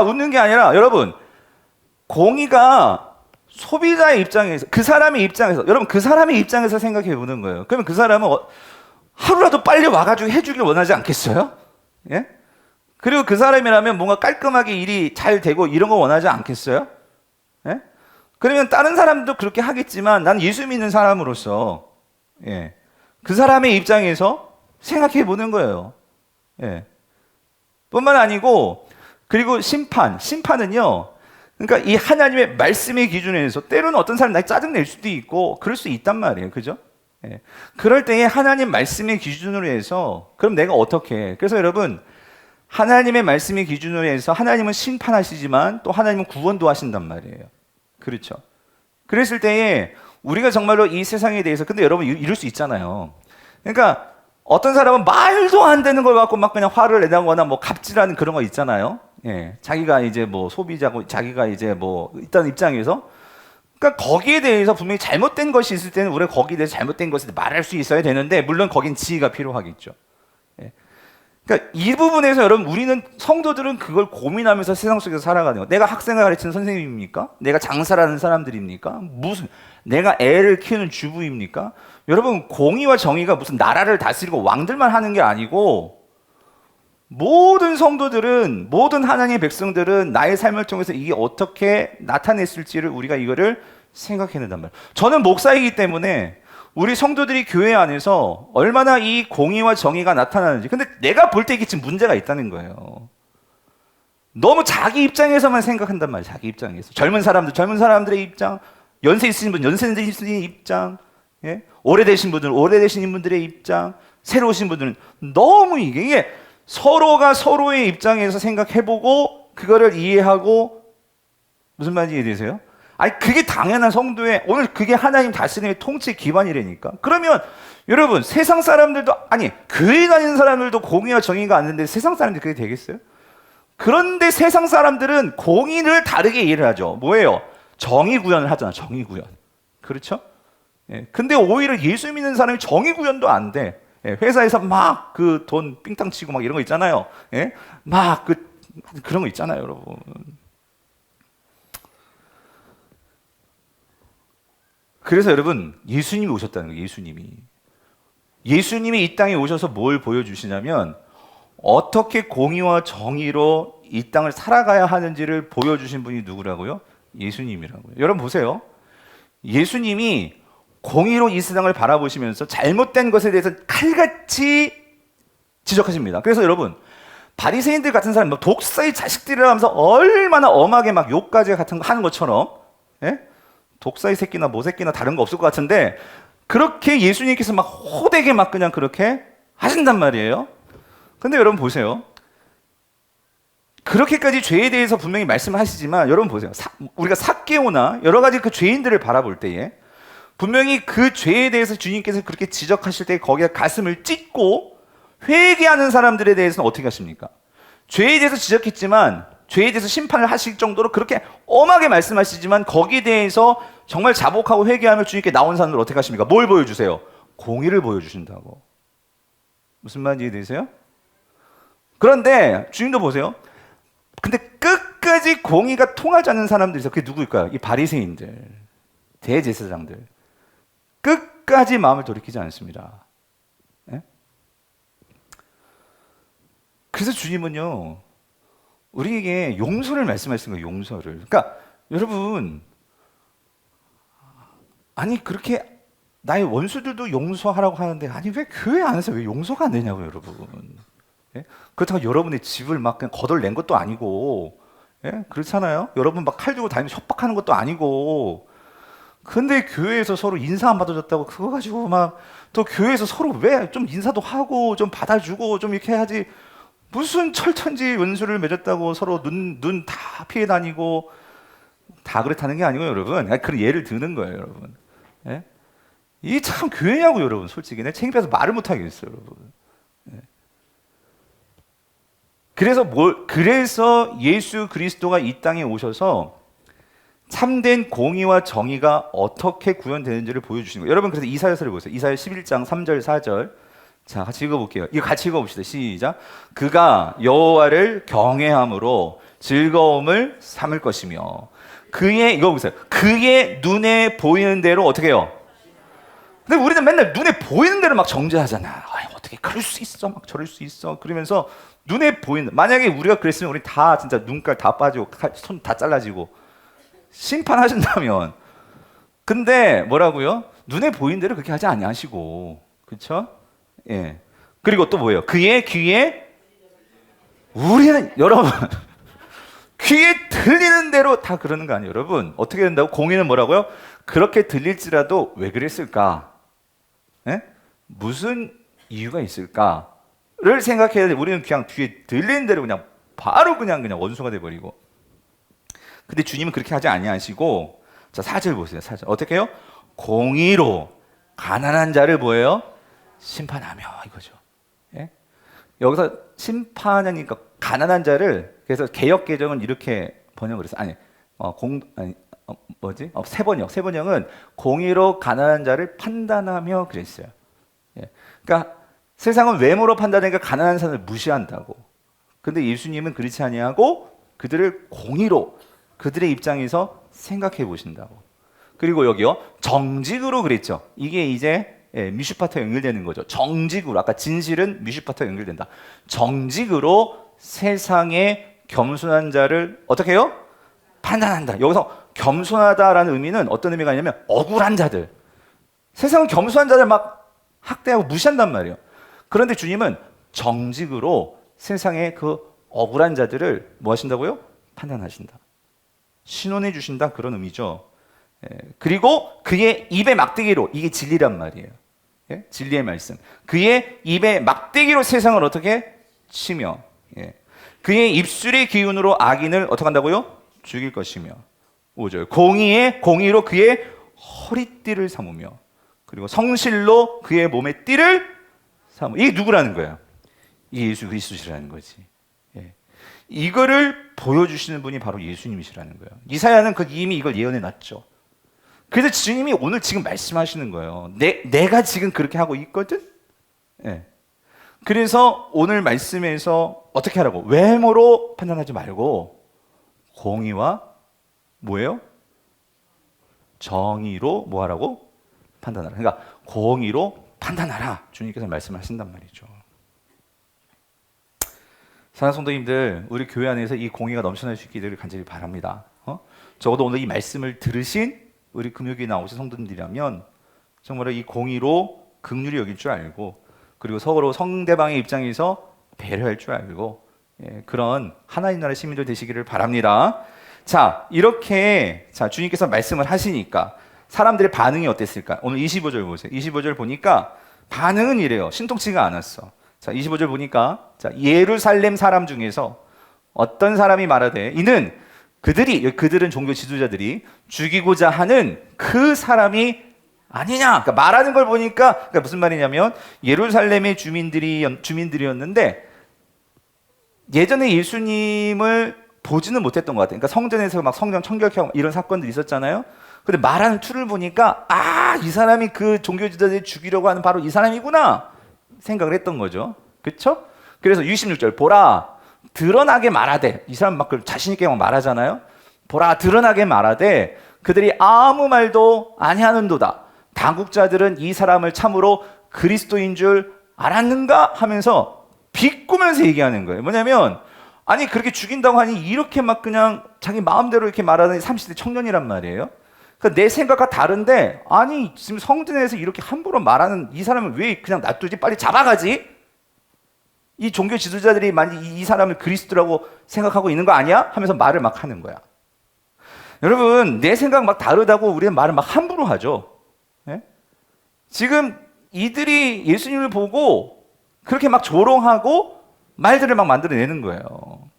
[SPEAKER 1] 웃는 게 아니라 여러분, 공의가 소비자의 입장에서, 그 사람의 입장에서, 여러분 그 사람의 입장에서 생각해 보는 거예요. 그러면 그 사람은 하루라도 빨리 와가지고 해주길 원하지 않겠어요? 예? 그리고 그 사람이라면 뭔가 깔끔하게 일이 잘 되고 이런 거 원하지 않겠어요? 예? 그러면 다른 사람도 그렇게 하겠지만 난 예수 믿는 사람으로서 그 사람의 입장에서 생각해 보는 거예요. 뿐만 아니고, 그리고 심판은요, 그러니까 이 하나님의 말씀의 기준에서 때로는 어떤 사람이 나한테 짜증낼 수도 있고 그럴 수 있단 말이에요. 그죠? 그럴 때에 하나님 말씀의 기준으로 해서 그럼 내가 어떻게 해? 그래서 여러분, 하나님의 말씀의 기준으로 해서 하나님은 심판하시지만 또 하나님은 구원도 하신단 말이에요. 그렇죠? 그랬을 때에 우리가 정말로 이 세상에 대해서, 근데 여러분 이럴 수 있잖아요. 그러니까 어떤 사람은 말도 안 되는 걸 갖고 막 그냥 화를 내다거나 뭐 갑질하는 그런 거 있잖아요. 자기가 이제 뭐 소비자고 자기가 이제 뭐 일단 입장에서, 그러니까 거기에 대해서 분명히 잘못된 것이 있을 때는 우리가 거기에 대해서 잘못된 것을 말할 수 있어야 되는데, 물론 거긴 지혜가 필요하겠죠. 그러니까 이 부분에서 여러분, 우리는 성도들은 그걸 고민하면서 세상 속에서 살아가는 거예요. 내가 학생을 가르치는 선생님입니까? 내가 장사를 하는 사람들입니까? 내가 애를 키우는 주부입니까? 여러분, 공의와 정의가 무슨 나라를 다스리고 왕들만 하는 게 아니고, 모든 성도들은, 모든 하나님의 백성들은 나의 삶을 통해서 이게 어떻게 나타냈을지를 우리가 이거를 생각해낸단 말이에요. 저는 목사이기 때문에 우리 성도들이 교회 안에서 얼마나 이 공의와 정의가 나타나는지, 근데 내가 볼 때 이게 지금 문제가 있다는 거예요. 너무 자기 입장에서만 생각한단 말이에요. 자기 입장에서. 젊은 사람들의 입장, 연세 있으신 분, 연세 있으신 입장, 오래되신 분들의 입장, 새로 오신 분들은 너무 이게 서로가 서로의 입장에서 생각해보고 그거를 이해하고, 무슨 말인지 이해되세요? 아니, 그게 당연한 성도의, 오늘 그게 하나님 다스림의 통치 기반이라니까. 그러면 여러분, 세상 사람들도, 아니 교회 다니는 사람들도 공의와 정의가 안 되는데 세상 사람들이 그게 되겠어요? 그런데 세상 사람들은 공의를 다르게 이해를 하죠. 뭐예요? 정의 구현을 하잖아. 정의 구현. 그렇죠? 근데 오히려 예수 믿는 사람이 정의 구현도 안 돼. 회사에서 막 그 돈 삥땅 치고 막 이런 거 있잖아요. 막 그런 거 있잖아요, 여러분. 그래서 여러분, 예수님이 오셨다는 거예요. 예수님이 이 땅에 오셔서 뭘 보여주시냐면 어떻게 공의와 정의로 이 땅을 살아가야 하는지를 보여주신 분이 누구라고요? 예수님이라고요. 여러분 보세요. 예수님이 공의로 이 세상을 바라보시면서 잘못된 것에 대해서 칼같이 지적하십니다. 그래서 여러분, 바리새인들 같은 사람, 독사의 자식들이라 하면서 얼마나 엄하게 막 욕까지 같은 거 하는 것처럼, 예? 독사의 새끼나 모새끼나 다른 거 없을 것 같은데 그렇게 예수님께서 막 호되게 막 그냥 그렇게 하신단 말이에요. 근데 여러분 보세요. 그렇게까지 죄에 대해서 분명히 말씀을 하시지만 여러분 보세요. 우리가 삭개오나 여러 가지 그 죄인들을 바라볼 때에 분명히 그 죄에 대해서 주님께서 그렇게 지적하실 때 거기에 가슴을 찢고 회개하는 사람들에 대해서는 어떻게 하십니까? 죄에 대해서 지적했지만 죄에 대해서 심판을 하실 정도로 그렇게 엄하게 말씀하시지만 거기에 대해서 정말 자복하고 회개하며 주님께 나온 사람들 어떻게 하십니까? 뭘 보여주세요? 공의를 보여주신다고. 무슨 말인지 이해되세요? 그런데 주님도 보세요. 근데 끝까지 공의가 통하지 않는 사람들이 있어요. 그게 누구일까요? 이 바리새인들, 대제사장들. 끝까지 마음을 돌이키지 않습니다. 예? 그래서 주님은요, 우리에게 용서를 말씀하시는 거예요. 용서를. 그러니까 여러분, 아니 그렇게 나의 원수들도 용서하라고 하는데 아니 왜 교회 안에서 왜 용서가 안 되냐고요, 여러분. 예? 그렇다고 여러분의 집을 막 그냥 거덜낸 것도 아니고, 예? 그렇잖아요. 여러분 막 칼 들고 다니면서 협박하는 것도 아니고. 근데 교회에서 서로 인사 안 받아줬다고 그거 가지고 막 또 교회에서 서로 왜 좀 인사도 하고 좀 받아주고 좀 이렇게 해야지. 무슨 철천지 원수를 맺었다고 서로 눈 다 피해 다니고. 다 그렇다는 게 아니고 여러분, 그런 예를 드는 거예요, 여러분. 예? 이게 참 교회냐고 여러분. 솔직히 내 창피해서 말을 못 하겠어요, 여러분. 예. 그래서 예수 그리스도가 이 땅에 오셔서 참된 공의와 정의가 어떻게 구현되는지를 보여주시는 거예요. 여러분, 그래서 이사야서를 보세요. 이사야 11장 3절 4절. 자, 같이 읽어볼게요. 이거 같이 읽어봅시다. 시작. 그가 여호와를 경외함으로 즐거움을 삼을 것이며 이거 보세요. 그의 눈에 보이는 대로 어떻게 해요? 근데 우리는 맨날 눈에 보이는 대로 막 정죄하잖아. 아니, 어떻게 그럴 수 있어? 막 저럴 수 있어? 그러면서 눈에 보이는, 만약에 우리가 그랬으면 우리 다 진짜 눈깔 다 빠지고 손 다 잘라지고 심판하신다면. 근데 뭐라고요? 눈에 보이는 대로 그렇게 하지 아니하시고, 그렇죠? 예. 그리고 또 뭐예요? 그의 귀에 우리는 여러분 귀에 들리는 대로 다 그러는 거 아니에요, 여러분? 어떻게 된다고? 공의는 뭐라고요? 그렇게 들릴지라도 왜 그랬을까? 예? 무슨 이유가 있을까를 생각해야 돼. 우리는 그냥 귀에 들리는 대로 그냥 바로 그냥 원수가 돼 버리고. 근데 주님은 그렇게 하지 아니하시고, 자, 4절 보세요. 4절. 어떻게 해요? 공의로 가난한 자를 뭐예요? 심판하며, 이거죠. 예? 여기서 심판하니까 가난한 자를, 그래서 개역 개정은 이렇게 번역을 했어. 세번역은 공의로 가난한 자를 판단하며 그랬어요. 예. 그러니까 세상은 외모로 판단하니까 가난한 사람을 무시한다고. 근데 예수님은 그렇지 아니하고 그들을 공의로 그들의 입장에서 생각해 보신다고. 그리고 여기요, 정직으로 그랬죠. 이게 이제 미슈파트와 연결되는 거죠. 정직으로. 아까 진실은 미슈파트와 연결된다. 정직으로 세상의 겸손한 자를 어떻게 해요? 판단한다. 여기서 겸손하다라는 의미는 어떤 의미가 있냐면 억울한 자들. 세상은 겸손한 자들 막 학대하고 무시한단 말이에요. 그런데 주님은 정직으로 세상의 그 억울한 자들을 뭐 하신다고요? 판단하신다. 신원해 주신다. 그런 의미죠. 그리고 그의 입의 막대기로, 이게 진리란 말이에요. 예? 진리의 말씀. 그의 입의 막대기로 세상을 어떻게 치며, 예. 그의 입술의 기운으로 악인을 어떻게 한다고요? 죽일 것이며. 5절. 공의로 그의 허리띠를 삼으며, 그리고 성실로 그의 몸의 띠를 삼으며. 이게 누구라는 거야? 이게 예수 그리스도시라는 거지. 예. 이거를 보여주시는 분이 바로 예수님이시라는 거예요. 이사야는 이미 이걸 예언해 놨죠. 그래서 주님이 오늘 지금 말씀하시는 거예요. 내가 지금 그렇게 하고 있거든? 예. 그래서 오늘 말씀에서 어떻게 하라고? 외모로 판단하지 말고 공의와 뭐예요? 정의로 뭐 하라고? 판단하라. 그러니까 공의로 판단하라. 주님께서 말씀하신단 말이죠. 사랑하는 성도님들, 우리 교회 안에서 이 공의가 넘쳐날 수 있기를 간절히 바랍니다. 적어도 오늘 이 말씀을 들으신 우리 금요일에 나오신 성도님들이라면 정말로 이 공의로 긍휼히 여길 줄 알고, 그리고 서로 상대방의 입장에서 배려할 줄 알고, 그런 하나님 나라 시민들 되시기를 바랍니다. 자, 이렇게 주님께서 말씀을 하시니까 사람들의 반응이 어땠을까? 오늘 25절 보세요. 25절 보니까 반응은 이래요. 신통치가 않았어. 자, 25절 보니까 예루살렘 사람 중에서 어떤 사람이 말하되 이는 그들은 종교 지도자들이 죽이고자 하는 그 사람이 아니냐. 그러니까 말하는 걸 보니까 그러니까 무슨 말이냐면 예루살렘의 주민들이었는데 예전에 예수님을 보지는 못했던 것 같아요. 그러니까 성전에서 막 성전 청결하고 이런 사건들이 있었잖아요. 근데 말하는 투를 보니까 이 사람이 그 종교 지도자들이 죽이려고 하는 바로 이 사람이구나 생각을 했던 거죠. 그렇죠? 그래서 26절 보라 드러나게 말하되, 이 사람 막 자신 있게 막 말하잖아요. 보라 드러나게 말하되 그들이 아무 말도 아니하는도다. 당국자들은 이 사람을 참으로 그리스도인 줄 알았는가 하면서 비꼬면서 얘기하는 거예요. 뭐냐면 아니 그렇게 죽인다고 하니 이렇게 막 그냥 자기 마음대로 이렇게 말하는 30대 청년이란 말이에요. 그러니까 내 생각과 다른데 아니 지금 성전에서 이렇게 함부로 말하는 이 사람을 왜 그냥 놔두지? 빨리 잡아가지? 이 종교 지도자들이 만약 이 사람을 그리스도라고 생각하고 있는 거 아니야? 하면서 말을 막 하는 거야. 여러분 내 생각 막 다르다고 우리는 말을 막 함부로 하죠. 네? 지금 이들이 예수님을 보고 그렇게 막 조롱하고 말들을 막 만들어내는 거예요.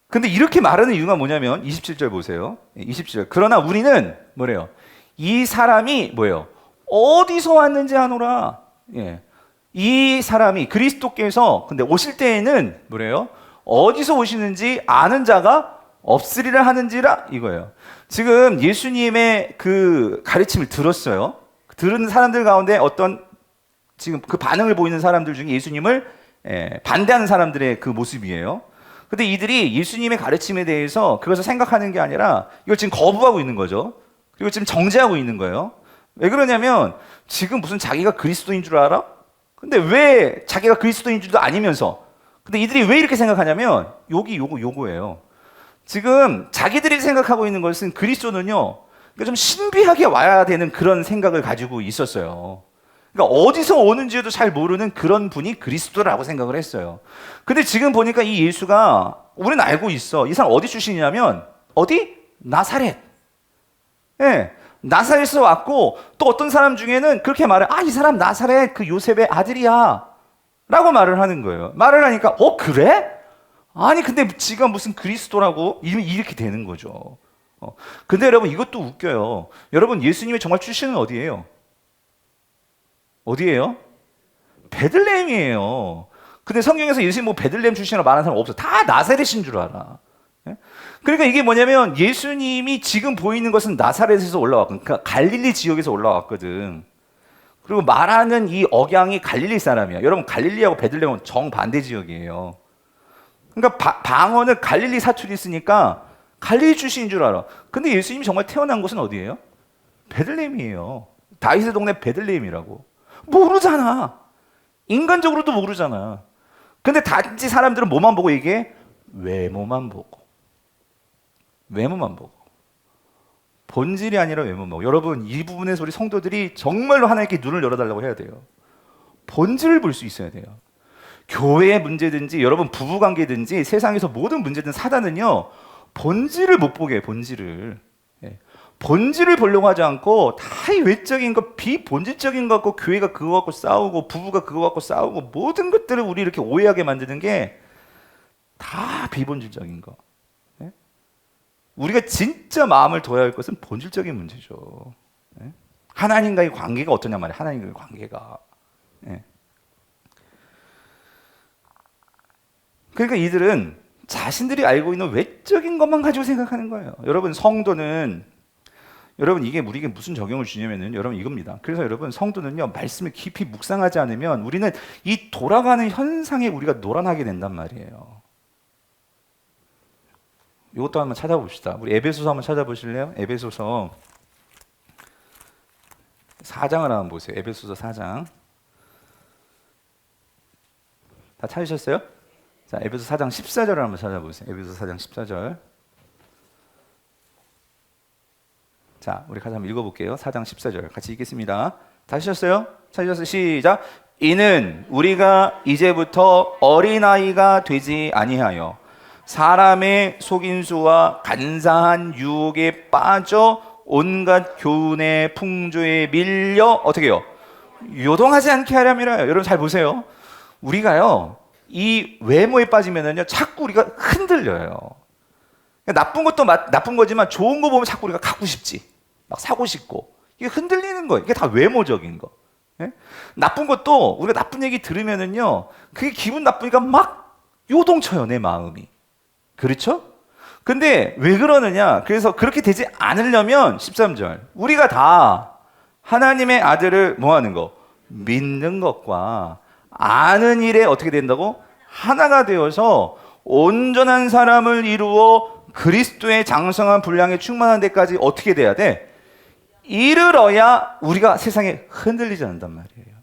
[SPEAKER 1] 근데 이렇게 말하는 이유가 뭐냐면 27절 보세요. 27절. 그러나 우리는 뭐래요? 이 사람이 뭐예요? 어디서 왔는지 아노라. 예. 이 사람이 그리스도께서 근데 오실 때에는 뭐래요? 어디서 오시는지 아는 자가 없으리라 하는지라 이거예요. 지금 예수님의 그 가르침을 들었어요. 들은 사람들 가운데 어떤 지금 그 반응을 보이는 사람들 중에 예수님을 반대하는 사람들의 그 모습이에요. 근데 이들이 예수님의 가르침에 대해서 그것을 생각하는 게 아니라 이걸 지금 거부하고 있는 거죠. 그리고 지금 정죄하고 있는 거예요. 왜 그러냐면 지금 무슨 자기가 그리스도인 줄 알아? 근데 왜 자기가 그리스도인 줄도 아니면서 근데 이들이 왜 이렇게 생각하냐면 요거예요. 지금 자기들이 생각하고 있는 것은 그리스도는요 좀 신비하게 와야 되는 그런 생각을 가지고 있었어요. 그러니까 어디서 오는지도 잘 모르는 그런 분이 그리스도라고 생각을 했어요. 근데 지금 보니까 이 예수가 우리는 알고 있어. 이 사람 어디 출신이냐면 어디? 나사렛. 예. 나사렛에서 왔고 또 어떤 사람 중에는 그렇게 말해. 이 사람 나사렛 그 요셉의 아들이야. 라고 말을 하는 거예요. 말을 하니까 그래? 아니 근데 지가 무슨 그리스도라고? 이렇게 되는 거죠. 근데 여러분 이것도 웃겨요. 여러분 예수님의 정말 출신은 어디예요? 어디예요? 베들레헴이에요. 근데 성경에서 예수님 뭐 베들레헴 출신이라고 말하는 사람 없어. 다 나사렛인 줄 알아. 그러니까 이게 뭐냐면 예수님이 지금 보이는 것은 나사렛에서 올라왔고, 그러니까 갈릴리 지역에서 올라왔거든. 그리고 말하는 이 억양이 갈릴리 사람이야. 여러분 갈릴리하고 베들레헴은 정반대 지역이에요. 그러니까 방언은 갈릴리 사투리 쓰니까 갈릴리 출신인 줄 알아. 근데 예수님이 정말 태어난 곳은 어디예요? 베들레헴이에요. 다윗의 동네 베들레헴이라고. 모르잖아. 인간적으로도 모르잖아. 근데 단지 사람들은 뭐만 보고 얘기해? 외모만 보고. 외모만 보고. 본질이 아니라 외모만 보고. 여러분 이 부분에서 우리 성도들이 정말로 하나님께 눈을 열어달라고 해야 돼요. 본질을 볼 수 있어야 돼요. 교회의 문제든지 여러분 부부관계든지 세상에서 모든 문제든 사단은요 본질을 못 보게 해요. 본질을. 본질을 보려고 하지 않고 다 이 외적인 거, 비본질적인 거 갖고 교회가 그거 갖고 싸우고 부부가 그거 갖고 싸우고 모든 것들을 우리 이렇게 오해하게 만드는 게 다 비본질적인 거. 우리가 진짜 마음을 둬야 할 것은 본질적인 문제죠. 하나님과의 관계가 어떠냐 말이에요. 하나님과의 관계가. 그러니까 이들은 자신들이 알고 있는 외적인 것만 가지고 생각하는 거예요. 여러분 성도는 여러분 이게 우리에게 무슨 적용을 주냐면은 여러분 이겁니다. 그래서 여러분 성도는요 말씀을 깊이 묵상하지 않으면 우리는 이 돌아가는 현상에 우리가 노란하게 된단 말이에요. 이것도 한번 찾아봅시다. 우리 에베소서 한번 찾아보실래요? 에베소서 4장을 한번 보세요. 에베소서 4장. 다 찾으셨어요? 자, 에베소 4장 14절을 한번 찾아보세요. 에베소 4장 14절. 자, 우리 같이 한번 읽어볼게요. 4장 14절 같이 읽겠습니다. 다시 하셨어요? 찾으셨어요? 시작. 이는 우리가 이제부터 어린아이가 되지 아니하여 사람의 속인수와 간사한 유혹에 빠져 온갖 교훈의 풍조에 밀려 어떻게 해요? 요동하지 않게 하려면요. 여러분 잘 보세요. 우리가요, 이 외모에 빠지면은요, 자꾸 우리가 흔들려요. 나쁜 것도 나쁜 거지만 좋은 거 보면 자꾸 우리가 갖고 싶지. 막 사고 싶고. 이게 흔들리는 거예요. 이게 다 외모적인 거. 예? 나쁜 것도 우리가 나쁜 얘기 들으면은요, 그게 기분 나쁘니까 막 요동쳐요, 내 마음이. 그렇죠? 근데 왜 그러느냐? 그래서 그렇게 되지 않으려면 13절. 우리가 다 하나님의 아들을 뭐 하는 거? 믿는 것과 아는 일에 어떻게 된다고? 하나가 되어서 온전한 사람을 이루어 그리스도의 장성한 분량에 충만한 데까지 어떻게 돼야 돼? 이르러야 우리가 세상에 흔들리지 않는단 말이에요.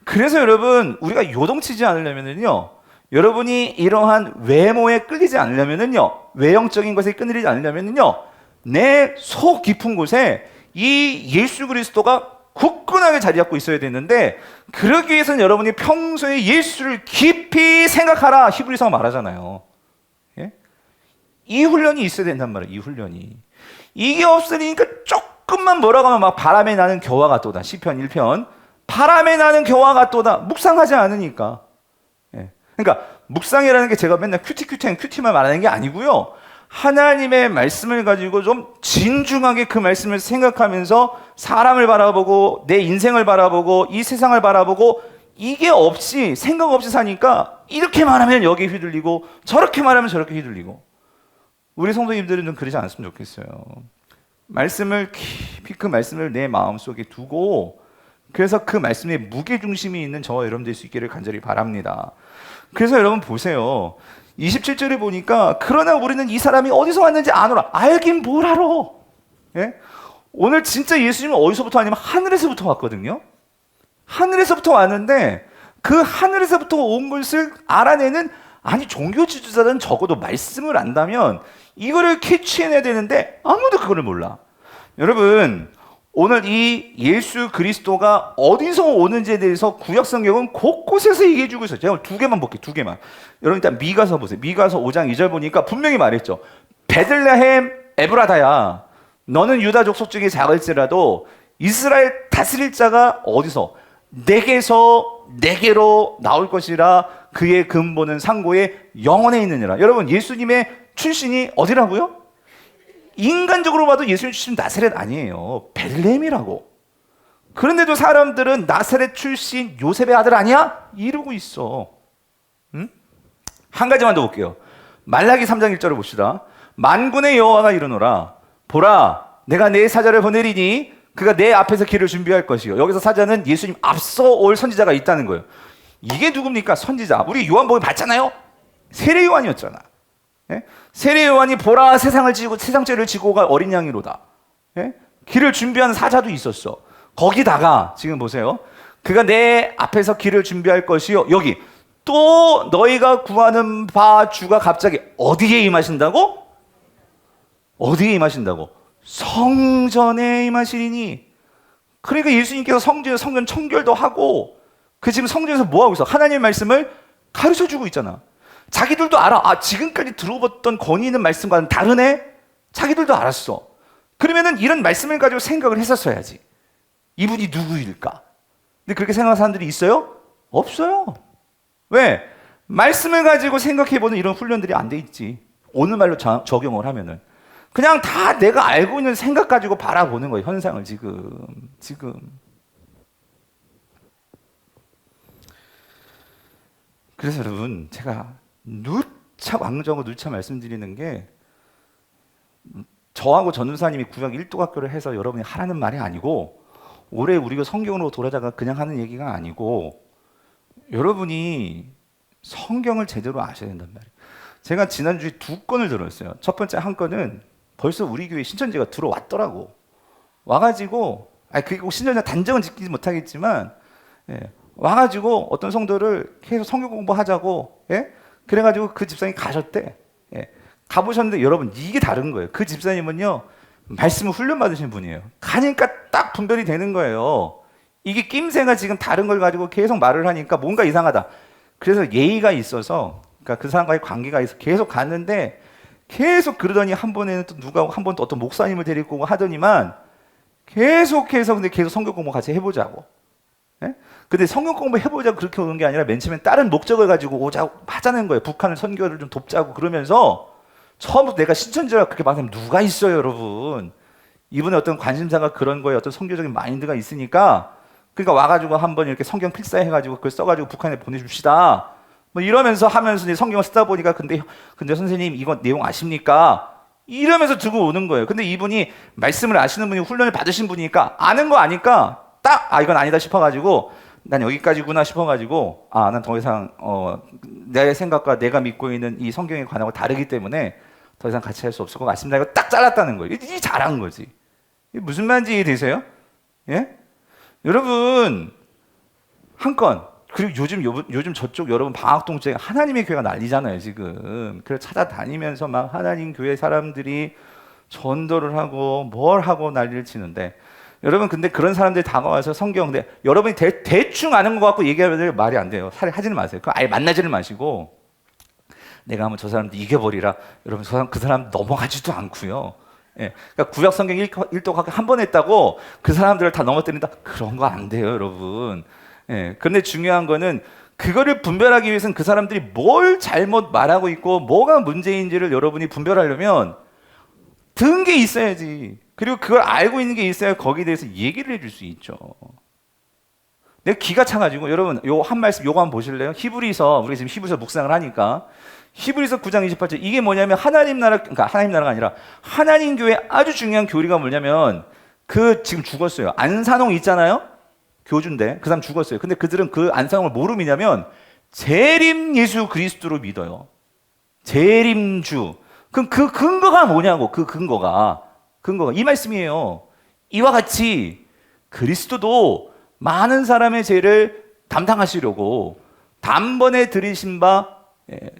[SPEAKER 1] 그래서 여러분, 우리가 요동치지 않으려면요, 여러분이 이러한 외모에 끌리지 않으려면요, 외형적인 것에 끌리지 않으려면요, 내 속 깊은 곳에 이 예수 그리스도가 굳건하게 자리 잡고 있어야 되는데, 그러기 위해서는 여러분이 평소에 예수를 깊이 생각하라, 히브리서가 말하잖아요. 예? 이 훈련이 있어야 된단 말이에요. 이 훈련이. 이게 없으니까 조금만 뭐라고 하면 막 바람에 나는 겨와 같도다. 시편 1편. 바람에 나는 겨와 같도다. 묵상하지 않으니까. 예. 그러니까 묵상이라는 게 제가 맨날 큐티만 말하는 게 아니고요, 하나님의 말씀을 가지고 좀 진중하게 그 말씀을 생각하면서 사람을 바라보고 내 인생을 바라보고 이 세상을 바라보고, 이게 없이 생각 없이 사니까 이렇게 말하면 여기 휘둘리고 저렇게 말하면 저렇게 휘둘리고. 우리 성도님들은 좀 그러지 않았으면 좋겠어요. 말씀을 깊이 그 말씀을 내 마음속에 두고, 그래서 그 말씀에 무게중심이 있는 저와 여러분 될 수 있기를 간절히 바랍니다. 그래서 여러분 보세요. 27절에 보니까 그러나 우리는 이 사람이 어디서 왔는지 아노라. 알긴 뭘 알아. 예? 오늘 진짜 예수님은 어디서부터 왔냐면 하늘에서부터 왔거든요. 하늘에서부터 왔는데 그 하늘에서부터 온 것을 알아내는, 아니 종교 지도자들은 적어도 말씀을 안다면 이거를 캐치해내야 되는데 아무도 그거를 몰라. 여러분, 오늘 이 예수 그리스도가 어디서 오는지에 대해서 구약성경은 곳곳에서 얘기해주고 있어요. 제가 두 개만 볼게요. 두 개만. 여러분 일단 미가서 보세요. 미가서 5장 2절 보니까 분명히 말했죠. 베들레헴 에브라다야, 너는 유다족 속중에 작을지라도 이스라엘 다스릴 자가 어디서? 내게로 나올 것이라. 그의 근본은 상고에 영원에 있느니라. 여러분, 예수님의 출신이 어디라고요? 인간적으로 봐도 예수님 출신 나사렛 아니에요. 베들레헴이라고. 그런데도 사람들은 나사렛 출신 요셉의 아들 아니야? 이러고 있어. 응? 한 가지만 더 볼게요. 말라기 3장 1절을 봅시다. 만군의 여호와가 이르노라. 보라, 내가 내 사자를 보내리니 그가 내 앞에서 길을 준비할 것이요. 여기서 사자는 예수님 앞서 올 선지자가 있다는 거예요. 이게 누굽니까? 선지자. 우리 요한복음 봤잖아요. 세례 요한이었잖아. 예? 세례 요한이 보라, 세상 죄를 지고 갈 어린 양이로다. 예? 길을 준비하는 사자도 있었어. 거기다가 지금 보세요. 그가 내 앞에서 길을 준비할 것이요. 여기 또 너희가 구하는 바 주가 갑자기 어디에 임하신다고? 어디에 임하신다고? 성전에 임하시리니. 그러니까 예수님께서 성전 청결도 하고, 그 지금 성전에서 뭐 하고 있어? 하나님의 말씀을 가르쳐 주고 있잖아. 자기들도 알아. 아, 지금까지 들어봤던 권위 있는 말씀과는 다르네? 자기들도 알았어. 그러면은 이런 말씀을 가지고 생각을 했었어야지. 이분이 누구일까? 근데 그렇게 생각하는 사람들이 있어요? 없어요. 왜? 말씀을 가지고 생각해보는 이런 훈련들이 안 돼 있지. 오늘 말로 적용을 하면은. 그냥 다 내가 알고 있는 생각 가지고 바라보는 거예요. 현상을 지금. 그래서 여러분, 제가 왕정하고 누차 말씀드리는 게, 저하고 전도사님이 구약 1도학교를 해서 여러분이 하라는 말이 아니고, 올해 우리가 성경으로 돌아다가 그냥 하는 얘기가 아니고, 여러분이 성경을 제대로 아셔야 된단 말이에요. 제가 지난주에 2건을 들었어요. 첫 번째 한 건은 벌써 우리 교회 신천지가 들어왔더라고. 와가지고, 그게 꼭 신천지가 단정은 짓지 못하겠지만, 와가지고 어떤 성도를 계속 성경 공부하자고, 그래가지고 그 집사님이 가셨대. 가보셨는데 여러분, 이게 다른 거예요. 그 집사님은요, 말씀을 훈련 받으신 분이에요. 가니까 딱 분별이 되는 거예요. 이게 낌새가 지금 다른 걸 가지고 계속 말을 하니까 뭔가 이상하다. 그래서 예의가 있어서, 그러니까 그 사람과의 관계가 있어 계속 갔는데, 계속 그러더니 한 번에는 또 누가 한 번 또 어떤 목사님을 데리고 오고 하더니만 계속해서 근데 계속 성경 공부 같이 해보자고. 예? 근데 성경 공부 해보자고 그렇게 오는 게 아니라 맨 처음엔 다른 목적을 가지고 오자고 하자는 거예요. 북한을 선교를 좀 돕자고 그러면서 처음부터 내가 신천지라 그렇게 말하면 누가 있어요, 여러분. 이분의 어떤 관심사가 그런 거에 어떤 선교적인 마인드가 있으니까 그러니까 와가지고 한번 이렇게 성경 필사해가지고 그걸 써가지고 북한에 보내줍시다. 뭐 이러면서 하면서 이제 성경을 쓰다 보니까 근데 선생님 이거 내용 아십니까? 이러면서 들고 오는 거예요. 근데 이분이 말씀을 아시는 분이 훈련을 받으신 분이니까 아는 거 아니까 딱 이건 아니다 싶어가지고 난 여기까지구나 싶어가지고 난 더 이상 내 생각과 내가 믿고 있는 이 성경에 관한 거 다르기 때문에 더 이상 같이 할 수 없을 것 같습니다. 이거 딱 잘랐다는 거예요. 이 잘한 거지. 이게 무슨 말인지 이해되세요? 예? 여러분 한 건 그리고 요즘 저쪽 여러분 방학동 쪽에 하나님의 교회가 난리잖아요 지금. 그래서 찾아다니면서 막 하나님 교회 사람들이 전도를 하고 뭘 하고 난리를 치는데 여러분 근데 그런 사람들이 다가와서 성경 근데 여러분이 대충 아는 것 같고 얘기하면 말이 안 돼요. 하지는 마세요. 그 아예 만나지를 마시고 내가 한번 저 사람도 이겨버리라. 여러분 그 사람 넘어가지도 않고요. 예, 그러니까 구약 성경 일독학 한 번 했다고 그 사람들을 다 넘어뜨린다? 그런 거 안 돼요 여러분. 예, 근데 중요한 거는 그거를 분별하기 위해서는 그 사람들이 뭘 잘못 말하고 있고 뭐가 문제인지를 여러분이 분별하려면 든 게 있어야지. 그리고 그걸 알고 있는 게 있어야 거기에 대해서 얘기를 해줄 수 있죠. 내가 기가 차가지고 여러분 요 한 말씀 요거 한번 보실래요? 히브리서 우리 지금 히브리서 묵상을 하니까 히브리서 9장 28절 이게 뭐냐면 하나님 나라 그러니까 하나님 나라가 아니라 하나님 교회 아주 중요한 교리가 뭐냐면 그 지금 죽었어요. 안산홍 있잖아요. 교주인데 그 사람 죽었어요. 근데 그들은 그 안산홍을 뭐로 믿냐면 재림 예수 그리스도로 믿어요. 재림주. 그럼 그 근거가 뭐냐고. 그 근거가 이 말씀이에요. 이와 같이 그리스도도 많은 사람의 죄를 담당하시려고 단번에 들이신 바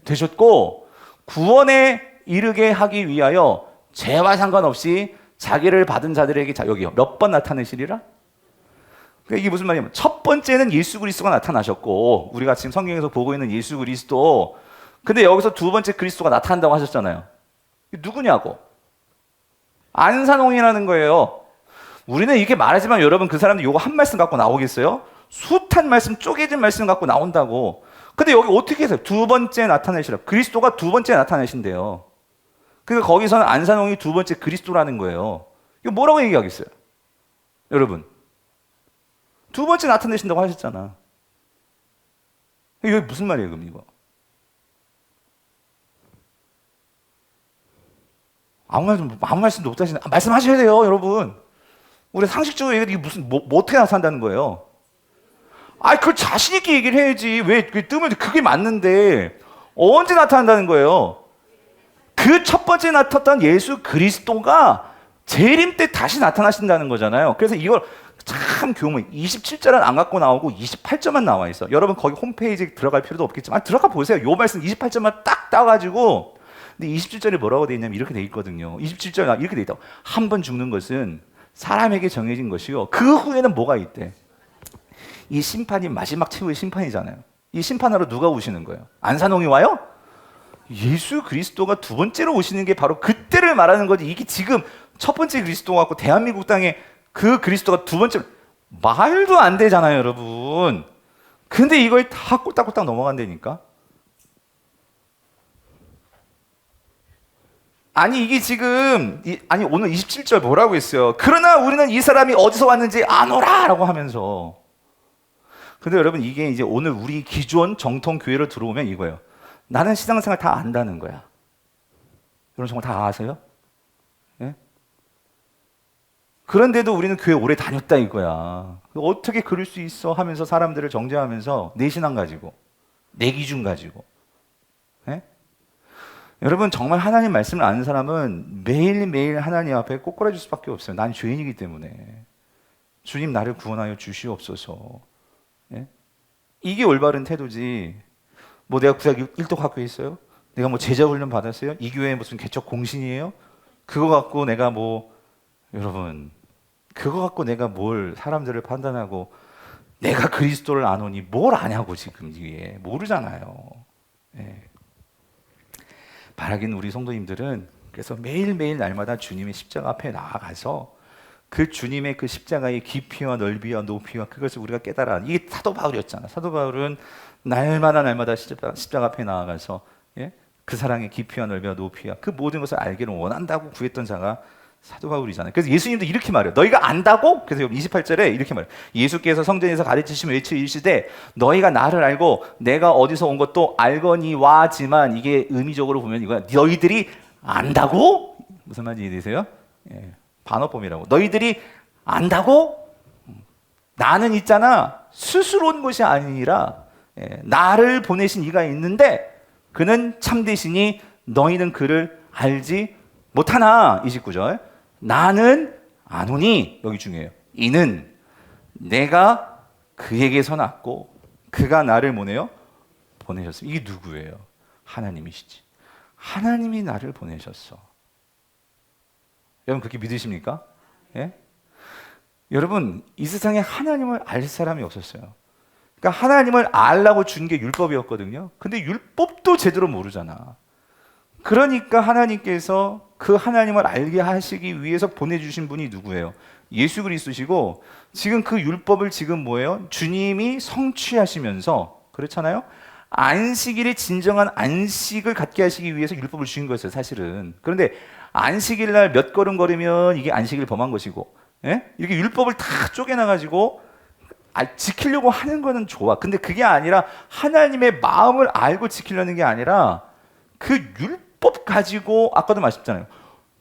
[SPEAKER 1] 되셨고 구원에 이르게 하기 위하여 죄와 상관없이 자기를 받은 자들에게 여기요 몇 번 나타내시리라? 그러니까 이게 무슨 말이냐면 첫 번째는 예수 그리스도가 나타나셨고 우리가 지금 성경에서 보고 있는 예수 그리스도 근데 여기서 두 번째 그리스도가 나타난다고 하셨잖아요. 누구냐고? 안산홍이라는 거예요. 우리는 이렇게 말하지만 여러분 그 사람들 요거 한 말씀 갖고 나오겠어요? 숱한 말씀 쪼개진 말씀 갖고 나온다고. 근데 여기 어떻게 해서 두 번째 나타내시라. 그리스도가 두 번째 나타내신대요. 그러니까 거기서는 안산홍이 두 번째 그리스도라는 거예요. 이거 뭐라고 얘기하겠어요? 여러분 두 번째 나타내신다고 하셨잖아. 이게 무슨 말이에요 그럼 이거? 아무 말씀도 못 하시는 말씀하셔야 돼요 여러분. 우리 상식적으로 이게 무슨 뭐 어떻게 나타난다는 거예요? 그걸 자신 있게 얘기를 해야지. 왜 뜨면 그게 맞는데 언제 나타난다는 거예요? 그 첫 번째 나타났던 예수 그리스도가 재림 때 다시 나타나신다는 거잖아요. 그래서 이걸 참 교문 27절은 안 갖고 나오고 28절만 나와 있어. 여러분 거기 홈페이지에 들어갈 필요도 없겠지만 들어가 보세요. 요 말씀 28절만 딱 따가지고 근데 27절에 뭐라고 돼 있냐면 이렇게 돼 있거든요. 27절 이렇게 돼 있다고. 한 번 죽는 것은 사람에게 정해진 것이요. 그 후에는 뭐가 있대? 이 심판이 마지막 최후의 심판이잖아요. 이 심판하러 누가 오시는 거예요? 안산홍이 와요? 예수 그리스도가 두 번째로 오시는 게 바로 그때를 말하는 거지. 이게 지금 첫 번째 그리스도가 갖고 대한민국 땅에 그 그리스도가 두 번째 말도 안 되잖아요, 여러분. 근데 이걸 다 꼴딱꼴딱 넘어간다니까. 아니 이게 지금 오늘 27절 뭐라고 했어요? 그러나 우리는 이 사람이 어디서 왔는지 아노라 라고 하면서. 근데 여러분 이게 이제 오늘 우리 기존 정통 교회로 들어오면 이거예요. 나는 신앙생활 다 안다는 거야. 여러분 정말 다 아세요? 예? 그런데도 우리는 교회 오래 다녔다 이거야. 어떻게 그럴 수 있어 하면서 사람들을 정죄하면서 내 신앙 가지고 내 기준 가지고. 예? 여러분 정말 하나님 말씀을 아는 사람은 매일매일 하나님 앞에 꼬꾸라질 수밖에 없어요. 난 죄인이기 때문에. 주님 나를 구원하여 주시옵소서. 예? 이게 올바른 태도지. 뭐 내가 구약 일독학교에 있어요? 내가 뭐 제자 훈련 받았어요? 이 교회에 무슨 개척 공신이에요? 그거 갖고 내가 뭐 여러분, 그거 갖고 내가 뭘 사람들을 판단하고 내가 그리스도를 아노니 뭘 아냐고 지금 이게 모르잖아요. 예. 바라긴 우리 성도님들은 그래서 매일매일 날마다 주님의 십자가 앞에 나아가서 그 주님의 그 십자가의 깊이와 넓이와 높이와 그것을 우리가 깨달아. 이게 사도 바울이었잖아. 사도 바울은 날마다 십자가 앞에 나아가서 예? 그 사랑의 깊이와 넓이와 높이와 그 모든 것을 알기를 원한다고 구했던 자가 사도 바울이잖아요. 그래서 예수님도 이렇게 말해요. 너희가 안다고? 그래서 28절에 이렇게 말해요. 예수께서 성전에서 가르치시며 외치시되 너희가 나를 알고 내가 어디서 온 것도 알거니와지만, 이게 의미적으로 보면 이거야. 너희들이 안다고? 무슨 말인지 이해되세요? 예, 반어법이라고. 너희들이 안다고? 나는 있잖아 스스로 온 것이 아니라 나를 보내신 이가 있는데 그는 참되시니 너희는 그를 알지 못하나. 29절. 나는 아노니, 여기 중요해요. 이는 내가 그에게서 났고 그가 나를 뭐네요? 보내셨어요. 이게 누구예요? 하나님이시지. 하나님이 나를 보내셨어. 여러분 그렇게 믿으십니까? 예? 여러분 이 세상에 하나님을 알 사람이 없었어요. 그러니까 하나님을 알라고 준 게 율법이었거든요. 근데 율법도 제대로 모르잖아. 그러니까 하나님께서 그 하나님을 알게 하시기 위해서 보내주신 분이 누구예요? 예수 그리스도시고, 지금 그 율법을 지금 뭐예요? 주님이 성취하시면서, 그렇잖아요? 안식일의 진정한 안식을 갖게 하시기 위해서 율법을 주신 거였어요, 사실은. 그런데 안식일 날 몇 걸음 걸으면 이게 안식일 범한 것이고, 예? 이렇게 율법을 다 쪼개놔가지고 지키려고 하는 거는 좋아. 근데 그게 아니라 하나님의 마음을 알고 지키려는 게 아니라 그 율법 가지고, 아까도 말씀했잖아요.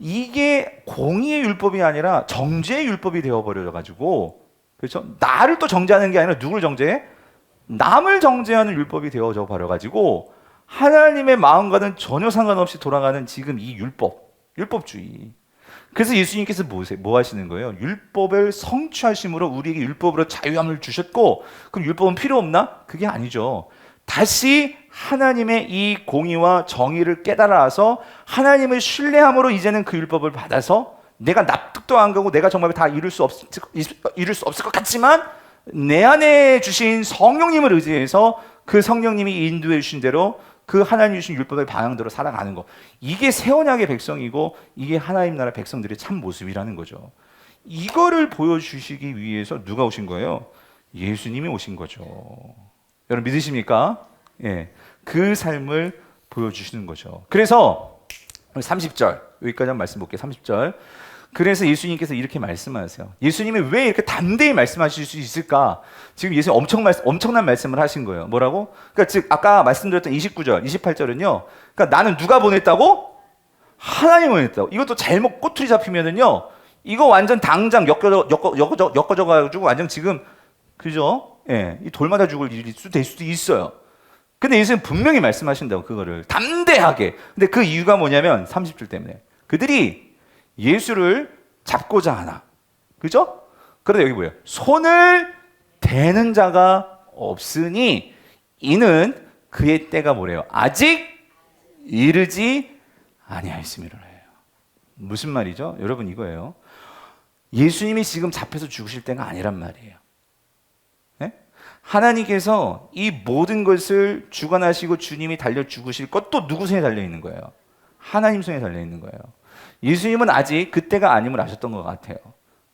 [SPEAKER 1] 이게 공의의 율법이 아니라 정죄의 율법이 되어버려가지고, 그렇죠? 나를 또 정죄하는 게 아니라 누굴 정죄해? 남을 정죄하는 율법이 되어져 버려가지고 하나님의 마음과는 전혀 상관없이 돌아가는 지금 이 율법주의. 그래서 예수님께서 뭐 하시는 거예요? 율법을 성취하심으로 우리에게 율법으로 자유함을 주셨고, 그럼 율법은 필요 없나? 그게 아니죠. 다시 하나님의 이 공의와 정의를 깨달아서 하나님을 신뢰함으로 이제는 그 율법을 받아서 내가 납득도 안 가고 내가 정말 다 이룰 수 없을 것 같지만 내 안에 주신 성령님을 의지해서 그 성령님이 인도해 주신 대로 그 하나님 주신 율법의 방향대로 살아가는 거. 이게 새 언약의 백성이고 이게 하나님 나라 백성들의 참 모습이라는 거죠. 이거를 보여주시기 위해서 누가 오신 거예요? 예수님이 오신 거죠. 여러분 믿으십니까? 예, 그 삶을 보여주시는 거죠. 그래서 30절 여기까지 한번 말씀 볼게요. 30절. 그래서 예수님께서 이렇게 말씀하세요. 예수님이 왜 이렇게 담대히 말씀하실 수 있을까? 지금 예수님 엄청난 말씀을 하신 거예요. 뭐라고? 그러니까 즉 아까 말씀드렸던 29절, 28절은요. 그러니까 나는 누가 보냈다고? 하나님 보냈다고. 이것도 잘못 꼬투리 잡히면은요. 이거 완전 당장 엮어져 가지고 완전 지금 그죠? 예, 이 돌 맞아 죽을 일이 될 수도 있어요. 근데 예수님 분명히 말씀하신다고, 그거를 담대하게. 근데 그 이유가 뭐냐면 30절 때문에 그들이 예수를 잡고자 하나, 그죠? 그런데 여기 뭐예요? 손을 대는 자가 없으니 이는 그의 때가 뭐래요? 아직 이르지 아니하였음이라 해요. 무슨 말이죠? 여러분 이거예요. 예수님이 지금 잡혀서 죽으실 때가 아니란 말이에요. 네? 하나님께서 이 모든 것을 주관하시고 주님이 달려 죽으실 것도 누구 손에 달려 있는 거예요? 하나님 손에 달려 있는 거예요. 예수님은 아직 그때가 아님을 아셨던 것 같아요.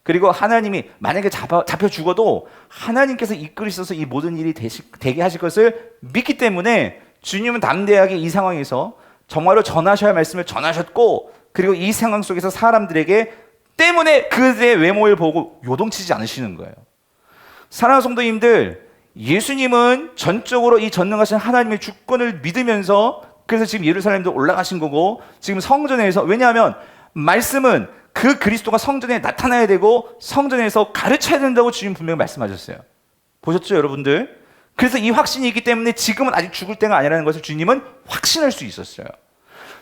[SPEAKER 1] 그리고 하나님이 만약에 잡혀 죽어도 하나님께서 이끌으셔서 이 모든 일이 되게 하실 것을 믿기 때문에 주님은 담대하게 이 상황에서 정말로 전하셔야 할 말씀을 전하셨고, 그리고 이 상황 속에서 사람들에게 때문에 그들의 외모를 보고 요동치지 않으시는 거예요. 사랑하는 성도님들, 예수님은 전적으로 이 전능하신 하나님의 주권을 믿으면서, 그래서 지금 예루살렘도 올라가신 거고, 지금 성전에서, 왜냐하면 말씀은 그 그리스도가 성전에 나타나야 되고 성전에서 가르쳐야 된다고 주님 분명히 말씀하셨어요. 보셨죠, 여러분들? 그래서 이 확신이 있기 때문에 지금은 아직 죽을 때가 아니라는 것을 주님은 확신할 수 있었어요.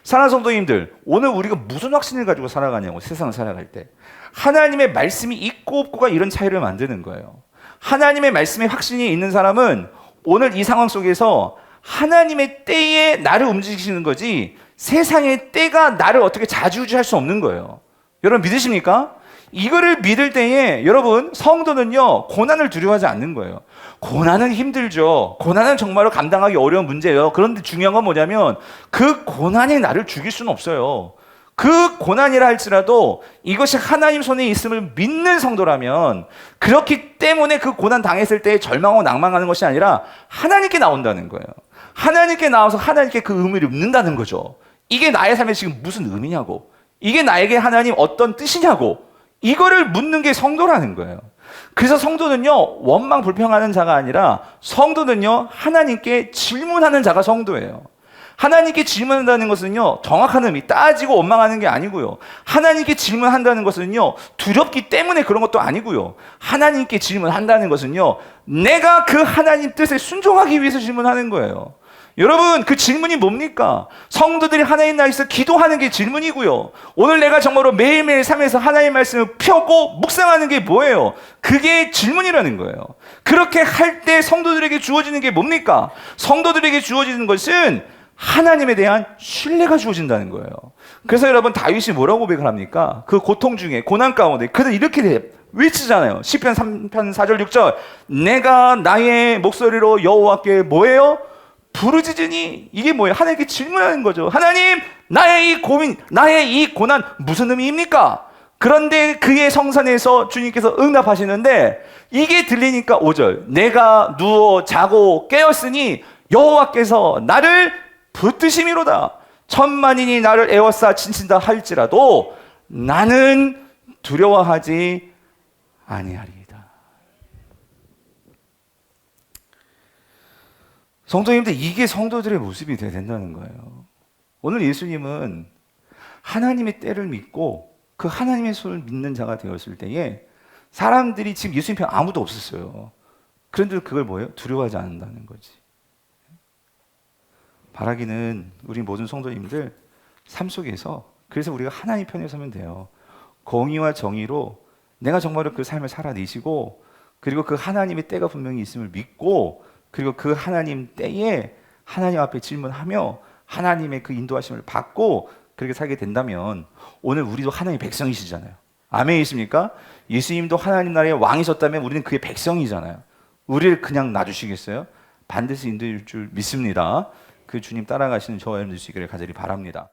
[SPEAKER 1] 사랑하는 성도님들, 오늘 우리가 무슨 확신을 가지고 살아가냐고, 세상을 살아갈 때. 하나님의 말씀이 있고 없고가 이런 차이를 만드는 거예요. 하나님의 말씀에 확신이 있는 사람은 오늘 이 상황 속에서 하나님의 때에 나를 움직이시는 거지 세상의 때가 나를 어떻게 좌지우지할 수 없는 거예요. 여러분 믿으십니까? 이거를 믿을 때에 여러분 성도는요 고난을 두려워하지 않는 거예요. 고난은 힘들죠. 고난은 정말로 감당하기 어려운 문제예요. 그런데 중요한 건 뭐냐면 그 고난이 나를 죽일 수는 없어요. 그 고난이라 할지라도 이것이 하나님 손에 있음을 믿는 성도라면 그렇기 때문에 그 고난 당했을 때 절망하고 낭망하는 것이 아니라 하나님께 나온다는 거예요. 하나님께 나와서 하나님께 그 의미를 묻는다는 거죠. 이게 나의 삶에 지금 무슨 의미냐고, 이게 나에게 하나님 어떤 뜻이냐고, 이거를 묻는 게 성도라는 거예요. 그래서 성도는요 원망 불평하는 자가 아니라 성도는요 하나님께 질문하는 자가 성도예요. 하나님께 질문한다는 것은요 정확한 의미, 따지고 원망하는 게 아니고요. 하나님께 질문한다는 것은요 두렵기 때문에 그런 것도 아니고요. 하나님께 질문한다는 것은요 내가 그 하나님 뜻에 순종하기 위해서 질문하는 거예요. 여러분 그 질문이 뭡니까? 성도들이 하나님 나라에서 기도하는 게 질문이고요. 오늘 내가 정말로 매일매일 삶에서 하나님 말씀을 펴고 묵상하는 게 뭐예요? 그게 질문이라는 거예요. 그렇게 할 때 성도들에게 주어지는 게 뭡니까? 성도들에게 주어지는 것은 하나님에 대한 신뢰가 주어진다는 거예요. 그래서 여러분 다윗이 뭐라고 고백을 합니까? 그 고통 중에 고난 가운데 그래서 이렇게 외치잖아요. 시편 3편 4절 6절 내가 나의 목소리로 여호와께 뭐예요? 부르짖으니. 이게 뭐예요? 하나님께 질문하는 거죠. 하나님 나의 이 고민, 나의 이 고난 무슨 의미입니까? 그런데 그의 성산에서 주님께서 응답하시는데 이게 들리니까 5절 내가 누워 자고 깨었으니 여호와께서 나를 붙드심이로다. 천만인이 나를 에워싸 친친다 할지라도 나는 두려워하지 아니하리이다. 성도님들 이게 성도들의 모습이 되어야 된다는 거예요. 오늘 예수님은 하나님의 때를 믿고 그 하나님의 손을 믿는 자가 되었을 때에 사람들이 지금 예수님 편 아무도 없었어요. 그런데 그걸 뭐예요? 두려워하지 않는다는 거지. 바라기는 우리 모든 성도님들 삶 속에서 그래서 우리가 하나님 편에 서면 돼요. 공의와 정의로 내가 정말로 그 삶을 살아내시고 그리고 그 하나님의 때가 분명히 있음을 믿고 그리고 그 하나님 때에 하나님 앞에 질문하며 하나님의 그 인도하심을 받고 그렇게 살게 된다면 오늘 우리도 하나님의 백성이시잖아요. 아멘이십니까? 예수님도 하나님 나라의 왕이셨다면 우리는 그의 백성이잖아요. 우리를 그냥 놔주시겠어요? 반드시 인도해 줄 줄 믿습니다. 그 주님 따라가시는 저와 여러분들 되시기를 간절히 바랍니다.